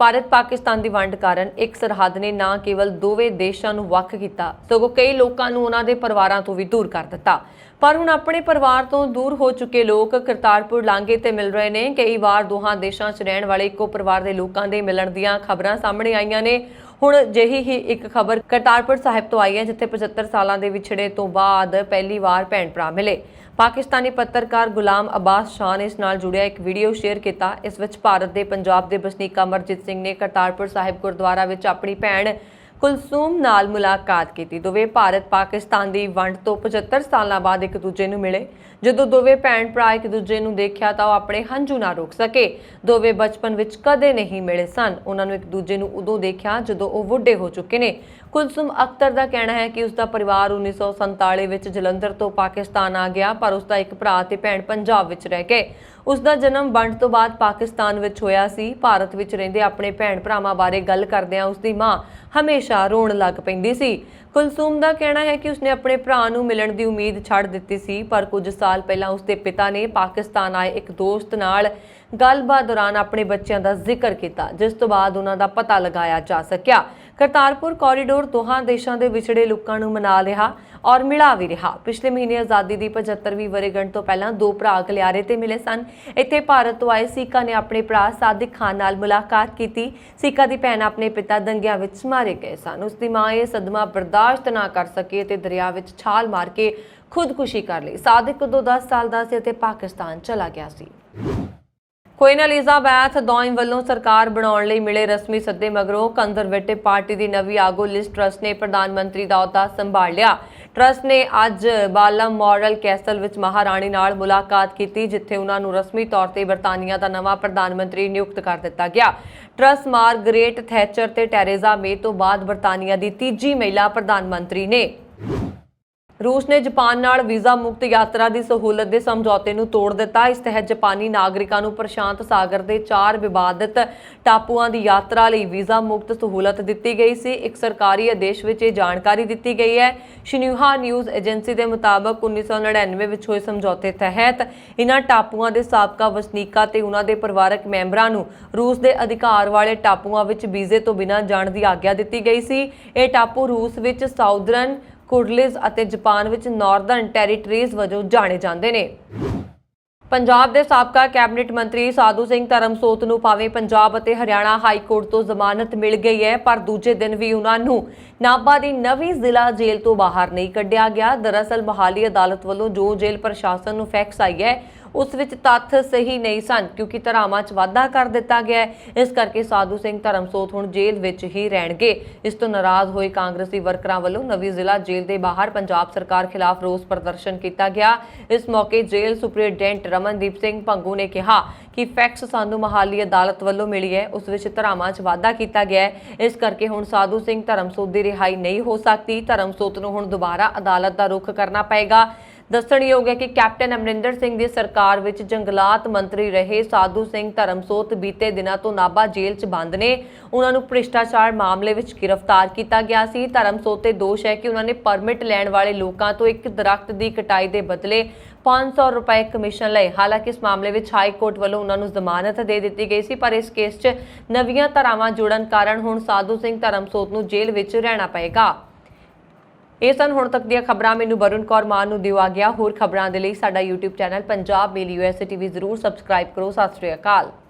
ਭਾਰਤ ਪਾਕਿਸਤਾਨ ਦੀ ਵੰਡ ਕਾਰਨ ਇੱਕ ਸਰਹੱਦ ਨੇ ਨਾ ਕੇਵਲ ਦੋਵੇਂ ਦੇਸ਼ਾਂ ਨੂੰ ਵੱਖ ਕੀਤਾ ਸਗੋਂ ਕਈ ਲੋਕਾਂ ਨੂੰ ਉਹਨਾਂ ਦੇ ਪਰਿਵਾਰਾਂ ਤੋਂ ਵੀ ਦੂਰ ਕਰ ਦਿੱਤਾ। ਪਰ ਹੁਣ ਆਪਣੇ ਪਰਿਵਾਰ ਤੋਂ ਦੂਰ ਹੋ ਚੁੱਕੇ ਲੋਕ ਕਰਤਾਰਪੁਰ ਲਾਂਘੇ ਤੇ ਮਿਲ ਰਹੇ ਨੇ। ਕਈ ਵਾਰ ਦੋਹਾਂ ਦੇਸ਼ਾਂ 'ਚ ਰਹਿਣ ਵਾਲੇ ਇੱਕੋ ਪਰਿਵਾਰ ਦੇ ਲੋਕਾਂ ਦੇ ਮਿਲਣ ਦੀਆਂ ਖਬਰਾਂ ਸਾਹਮਣੇ ਆਈਆਂ ਨੇ। ਹੁਣ ਜਿਹੀ ਹੀ ਇੱਕ ਖਬਰ ਕਰਤਾਰਪੁਰ ਸਾਹਿਬ ਤੋਂ ਆਈ ਹੈ ਜਿੱਥੇ 75 ਸਾਲਾਂ ਦੇ ਵਿਛੜੇ ਤੋਂ ਬਾਅਦ ਪਹਿਲੀ ਵਾਰ ਭੈਣ ਭਰਾ ਮਿਲੇ। ਪਾਕਿਸਤਾਨੀ ਪੱਤਰਕਾਰ ਗੁਲਾਮ ਅਬਾਸ ਸ਼ਾਹ ਨੇ ਇਸ ਨਾਲ ਜੁੜਿਆ ਇੱਕ ਵੀਡੀਓ ਸ਼ੇਅਰ ਕੀਤਾ। ਇਸ ਵਿੱਚ ਭਾਰਤ ਦੇ ਪੰਜਾਬ ਦੇ ਵਸਨੀਕ ਅਮਰਜੀਤ ਸਿੰਘ ਨੇ ਕਰਤਾਰਪੁਰ ਸਾਹਿਬ ਗੁਰਦੁਆਰਾ ਵਿੱਚ ਆਪਣੀ ਭੈਣ ਕੁਲਸੂਮ ਨਾਲ ਮੁਲਾਕਾਤ ਕੀਤੀ। ਦੋਵੇਂ ਭਾਰਤ ਪਾਕਿਸਤਾਨ ਦੀ ਵੰਡ ਤੋਂ 75 ਸਾਲਾਂ ਬਾਅਦ ਇੱਕ ਦੂਜੇ ਨੂੰ ਮਿਲੇ। ਜਦੋਂ ਦੋਵੇਂ ਭੈਣ ਭਰਾ ਇੱਕ ਦੂਜੇ ਨੂੰ ਦੇਖਿਆ ਤਾਂ ਉਹ ਆਪਣੇ ਹੰਝੂ ਨਾ ਰੋਕ ਸਕੇ। ਦੋਵੇਂ ਬਚਪਨ ਵਿੱਚ ਕਦੇ ਨਹੀਂ ਮਿਲੇ ਸਨ। ਉਹਨਾਂ ਨੂੰ ਇੱਕ ਦੂਜੇ ਨੂੰ ਉਦੋਂ ਦੇਖਿਆ ਜਦੋਂ ਉਹ ਬੁੱਢੇ ਹੋ ਚੁੱਕੇ ਨੇ। ਕੁਲਸੂਮ ਅਖਤਰ ਦਾ ਕਹਿਣਾ ਹੈ ਕਿ ਉਸਦਾ ਪਰਿਵਾਰ 1947 ਵਿੱਚ ਜਲੰਧਰ ਤੋਂ ਪਾਕਿਸਤਾਨ ਆ ਗਿਆ, ਪਰ ਉਸਦਾ ਇੱਕ ਭਰਾ ਤੇ ਭੈਣ ਪੰਜਾਬ ਵਿੱਚ ਰਹਿ ਗਏ। ਉਸਦਾ ਜਨਮ ਵੰਡ ਤੋਂ ਬਾਅਦ ਪਾਕਿਸਤਾਨ ਵਿੱਚ ਹੋਇਆ ਸੀ। ਭਾਰਤ ਵਿੱਚ ਰਹਿੰਦੇ ਆਪਣੇ ਭੈਣ ਭਰਾਵਾਂ ਬਾਰੇ ਗੱਲ ਕਰਦਿਆਂ ਉਸਦੀ ਮਾਂ ਹਮੇਸ਼ਾ ਰੋਣ ਲੱਗ ਪੈਂਦੀ ਸੀ। ਕੁਲਸੂਮ ਦਾ ਕਹਿਣਾ ਹੈ ਕਿ ਉਸਨੇ ਆਪਣੇ ਭਰਾ ਨੂੰ ਮਿਲਣ ਦੀ ਉਮੀਦ ਛੱਡ ਦਿੱਤੀ ਸੀ, ਪਰ ਕੁਝ ਸਾਲ ਪਹਿਲਾਂ ਉਸਦੇ ਪਿਤਾ ਨੇ ਪਾਕਿਸਤਾਨ ਆਏ ਇੱਕ ਦੋਸਤ ਨਾਲ ਗੱਲਬਾਤ ਦੌਰਾਨ ਆਪਣੇ ਬੱਚਿਆਂ ਦਾ ਜ਼ਿਕਰ ਕੀਤਾ, ਜਿਸ ਤੋਂ ਬਾਅਦ ਉਹਨਾਂ ਦਾ ਪਤਾ ਲਗਾਇਆ ਜਾ ਸਕਿਆ। ਕਰਤਾਰਪੁਰ ਕੋਰੀਡੋਰ ਦੋਹਾਂ ਦੇਸ਼ਾਂ ਦੇ ਵਿਛੜੇ ਲੋਕਾਂ ਨੂੰ ਮਨਾ ਰਿਹਾ ਔਰ ਮਿਲਾ ਵੀ ਰਿਹਾ। ਪਿਛਲੇ ਮਹੀਨੇ ਆਜ਼ਾਦੀ ਦੀ 75ਵੀਂ ਵਰ੍ਹੇਗੰਢ ਤੋਂ ਪਹਿਲਾਂ ਦੋ ਭਰਾ ਗਲਿਆਰੇ ਤੇ ਮਿਲੇ ਸਨ। ਇੱਥੇ ਭਾਰਤ ਤੋਂ ਆਏ ਸਿੱਖਾਂ ਨੇ ਆਪਣੇ ਭਰਾ ਸਾਦਿਕ ਖਾਨ ਨਾਲ ਮੁਲਾਕਾਤ ਕੀਤੀ। ਸਿੱਖਾਂ ਦੀ ਭੈਣ ਆਪਣੇ ਪਿਤਾ ਦੰਗਿਆਂ ਵਿੱਚ ਮਾਰੇ ਗਏ ਸਨ। ਉਸ ਦੀ ਮਾਂ ਇਹ ਸਦਮਾ ਬਰਦਾਸ਼ਤ ਨਾ ਕਰ ਸਕੀ ਤੇ ਦਰਿਆ ਵਿੱਚ ਛਾਲ ਮਾਰ ਕੇ ਖੁਦਕੁਸ਼ੀ ਕਰ ਲਈ। ਸਾਦਿਕ ਉਦੋਂ 10 ਸਾਲ ਦਾ ਸੀ ਅਤੇ ਪਾਕਿਸਤਾਨ ਚਲਾ ਗਿਆ ਸੀ। ਕੁਈਨ ਐਲਿਜ਼ਾਬੈਥ II ਵੱਲੋਂ ਸਰਕਾਰ ਬਣਾਉਣ ਲਈ ਮਿਲੇ ਰਸਮੀ ਸੱਦੇ ਮਗਰੋਂ ਕੰਜ਼ਰਵੇਟਿਵ ਪਾਰਟੀ ਦੀ ਨਵੀਂ ਆਗੂ ਲਿਜ਼ ਟਰੱਸ ਨੇ ਪ੍ਰਧਾਨ ਮੰਤਰੀ ਦਾ ਅਹੁਦਾ ਸੰਭਾਲ ਲਿਆ। ਟਰੱਸ ਨੇ ਅੱਜ ਬਾਲਮੋਰਲ ਕੈਸਲ ਵਿੱਚ ਮਹਾਰਾਣੀ ਨਾਲ ਮੁਲਾਕਾਤ ਕੀਤੀ, ਜਿੱਥੇ ਉਹਨਾਂ ਨੂੰ ਰਸਮੀ ਤੌਰ ਤੇ ਬਰਤਾਨੀਆ ਦਾ ਨਵਾਂ ਪ੍ਰਧਾਨ ਮੰਤਰੀ ਨਿਯੁਕਤ ਕਰ ਦਿੱਤਾ ਗਿਆ। ਟਰੱਸ ਮਾਰਗਰੇਟ ਥੈਚਰ ਤੇ ਟੈਰੇਜ਼ਾ ਮੇ ਤੋਂ ਬਾਅਦ ਬਰਤਾਨੀਆ ਦੀ ਤੀਜੀ ਮਹਿਲਾ ਪ੍ਰਧਾਨ ਮੰਤਰੀ ਨੇ। रूस ने जापान नाल वीज़ा मुक्त यात्रा की सहूलत के समझौते ਨੂੰ ਤੋੜ ਦਿੱਤਾ। इस तहत जापानी नागरिकों ਨੂੰ प्रशांत सागर के 4 विवादित टापुआं की यात्रा ਲਈ वीज़ा मुक्त सहूलत दी गई सी। एक सरकारी आदेश ਵਿੱਚ ਇਹ जानकारी दी गई है। शिन्हुआ न्यूज़ एजेंसी के मुताबिक 1999 ਵਿੱਚ ਹੋਏ ਸਮਝੌਤੇ ਤਹਿਤ ਇਨ੍ਹਾਂ ਟਾਪੂਆਂ ਦੇ ਸਾਬਕਾ ਵਸਨੀਕਾਂ ਤੇ ਉਹਨਾਂ ਦੇ ਪਰਿਵਾਰਕ ਮੈਂਬਰਾਂ ਨੂੰ ਰੂਸ ਦੇ ਅਧਿਕਾਰ ਵਾਲੇ ਟਾਪੂਆਂ ਵਿੱਚ ਵੀਜ਼ੇ ਤੋਂ ਬਿਨਾਂ ਜਾਣ ਦੀ ਆਗਿਆ ਦਿੱਤੀ ਗਈ ਸੀ। ਇਹ ਟਾਪੂ ਰੂਸ ਵਿੱਚ ਸਾਊਦਰਨ ਕੁਰਲਿਜ਼ ਅਤੇ ਜਾਪਾਨ ਵਿੱਚ ਨਾਰਦਰਨ ਟੈਰੀਟਰੀਜ਼ ਵਜੋਂ ਜਾਣੇ ਜਾਂਦੇ ਨੇ। ਪੰਜਾਬ ਦੇ ਸਾਬਕਾ ਕੈਬਨਿਟ ਮੰਤਰੀ ਸਾਧੂ ਸਿੰਘ ਧਰਮਸੋਤ ਨੂੰ ਭਾਵੇਂ ਪੰਜਾਬ ਅਤੇ ਹਰਿਆਣਾ ਹਾਈ ਕੋਰਟ ਤੋਂ ਜ਼ਮਾਨਤ ਮਿਲ ਗਈ ਹੈ, ਪਰ ਦੂਜੇ ਦਿਨ ਵੀ ਉਹਨਾਂ ਨੂੰ ਨਾਭਾ ਦੀ ਨਵੀਂ ਜ਼ਿਲ੍ਹਾ ਜੇਲ੍ਹ ਤੋਂ ਬਾਹਰ ਨਹੀਂ ਕੱਢਿਆ ਗਿਆ। ਦਰਅਸਲ ਮੋਹਾਲੀ ਅਦਾਲਤ ਵੱਲੋਂ ਜੋ ਜੇਲ੍ਹ ਪ੍ਰਸ਼ਾਸਨ ਨੂੰ ਫੈਕਸ ਆਈ ਹੈ ਉਸ ਵਿੱਚ ਤੱਥ ਸਹੀ ਨਹੀਂ ਸਨ, ਕਿਉਂਕਿ ਧਾਰਾਵਾਂ 'ਚ ਵਾਧਾ ਕਰ ਦਿੱਤਾ ਗਿਆ ਹੈ। ਇਸ ਕਰਕੇ ਸਾਧੂ ਸਿੰਘ ਧਰਮਸੋਤ ਹੁਣ ਜੇਲ੍ਹ ਵਿੱਚ ਹੀ ਰਹਿਣਗੇ। ਇਸ ਤੋਂ ਨਾਰਾਜ਼ ਹੋਏ ਕਾਂਗਰਸੀ ਵਰਕਰਾਂ ਵੱਲੋਂ ਨਵੀਂ ਜ਼ਿਲ੍ਹਾ ਜੇਲ੍ਹ ਦੇ ਬਾਹਰ ਪੰਜਾਬ ਸਰਕਾਰ ਖਿਲਾਫ ਰੋਸ ਪ੍ਰਦਰਸ਼ਨ ਕੀਤਾ ਗਿਆ। ਇਸ ਮੌਕੇ ਜੇਲ੍ਹ ਸੁਪਰਡੈਂਟ ਰਮਨਦੀਪ ਸਿੰਘ ਭੰਗੂ ਨੇ ਕਿਹਾ ਕਿ ਫੈਕਸ ਸਾਨੂੰ ਮੋਹਾਲੀ ਅਦਾਲਤ ਵੱਲੋਂ ਮਿਲੀ ਹੈ, ਉਸ ਵਿੱਚ ਧਾਰਾਵਾਂ 'ਚ ਵਾਧਾ ਕੀਤਾ ਗਿਆ ਹੈ। ਇਸ ਕਰਕੇ ਹੁਣ ਸਾਧੂ ਸਿੰਘ ਧਰਮਸੋਤ ਦੀ ਰਿਹਾਈ ਨਹੀਂ ਹੋ ਸਕਦੀ। ਧਰਮਸੋਤ ਨੂੰ ਹੁਣ ਦੁਬਾਰਾ ਅਦਾਲਤ ਦਾ ਰੁਖ ਕਰਨਾ ਪਏਗਾ। ਦੱਸਣਯੋਗ ਹੈ ਕਿ ਕੈਪਟਨ ਅਮਰਿੰਦਰ ਸਿੰਘ ਦੀ ਸਰਕਾਰ ਵਿੱਚ ਜੰਗਲਾਤ ਮੰਤਰੀ ਰਹੇ ਸਾਧੂ ਸਿੰਘ ਧਰਮਸੋਤ ਬੀਤੇ ਦਿਨਾਂ ਤੋਂ ਨਾਭਾ ਜੇਲ੍ਹ 'ਚ ਬੰਦ ਨੇ। ਉਹਨਾਂ ਨੂੰ ਭ੍ਰਿਸ਼ਟਾਚਾਰ ਮਾਮਲੇ ਵਿੱਚ ਗ੍ਰਿਫਤਾਰ ਕੀਤਾ ਗਿਆ ਸੀ। ਧਰਮਸੋਤ ਤੇ ਦੋਸ਼ ਹੈ ਕਿ ਉਹਨਾਂ ਨੇ ਪਰਮਿਟ ਲੈਣ ਵਾਲੇ ਲੋਕਾਂ ਤੋਂ ਇੱਕ ਦਰਖਤ ਦੀ ਕਟਾਈ ਦੇ ਬਦਲੇ 500 ਰੁਪਏ ਕਮਿਸ਼ਨ ਲਏ। ਹਾਲਾਂਕਿ ਇਸ ਮਾਮਲੇ ਵਿੱਚ ਹਾਈ ਕੋਰਟ ਵੱਲੋਂ ਉਹਨਾਂ ਨੂੰ ਜ਼ਮਾਨਤ ਦੇ ਦਿੱਤੀ ਗਈ ਸੀ, ਪਰ ਇਸ ਕੇਸ 'ਚ ਨਵੀਆਂ ਧਾਰਾਵਾਂ ਜੁੜਨ ਕਾਰਨ ਹੁਣ ਸਾਧੂ ਸਿੰਘ ਧਰਮਸੋਤ ਨੂੰ ਜੇਲ੍ਹ ਵਿੱਚ ਰਹਿਣਾ ਪਏਗਾ। ਇਹ ਸਨ ਹੁਣ ਤੱਕ ਦੀਆਂ ਖਬਰਾਂ। ਮੈਨੂੰ ਵਰੁਣ ਕੌਰ ਮਾਨ ਨੂੰ ਦਿਓ ਆ ਗਿਆ। ਹੋਰ ਖਬਰਾਂ ਦੇ ਲਈ ਸਾਡਾ YouTube ਚੈਨਲ ਪੰਜਾਬ ਮੇਲ USA TV ਜ਼ਰੂਰ ਸਬਸਕ੍ਰਾਈਬ ਕਰੋ। ਸਤਿ ਸ਼੍ਰੀ ਅਕਾਲ।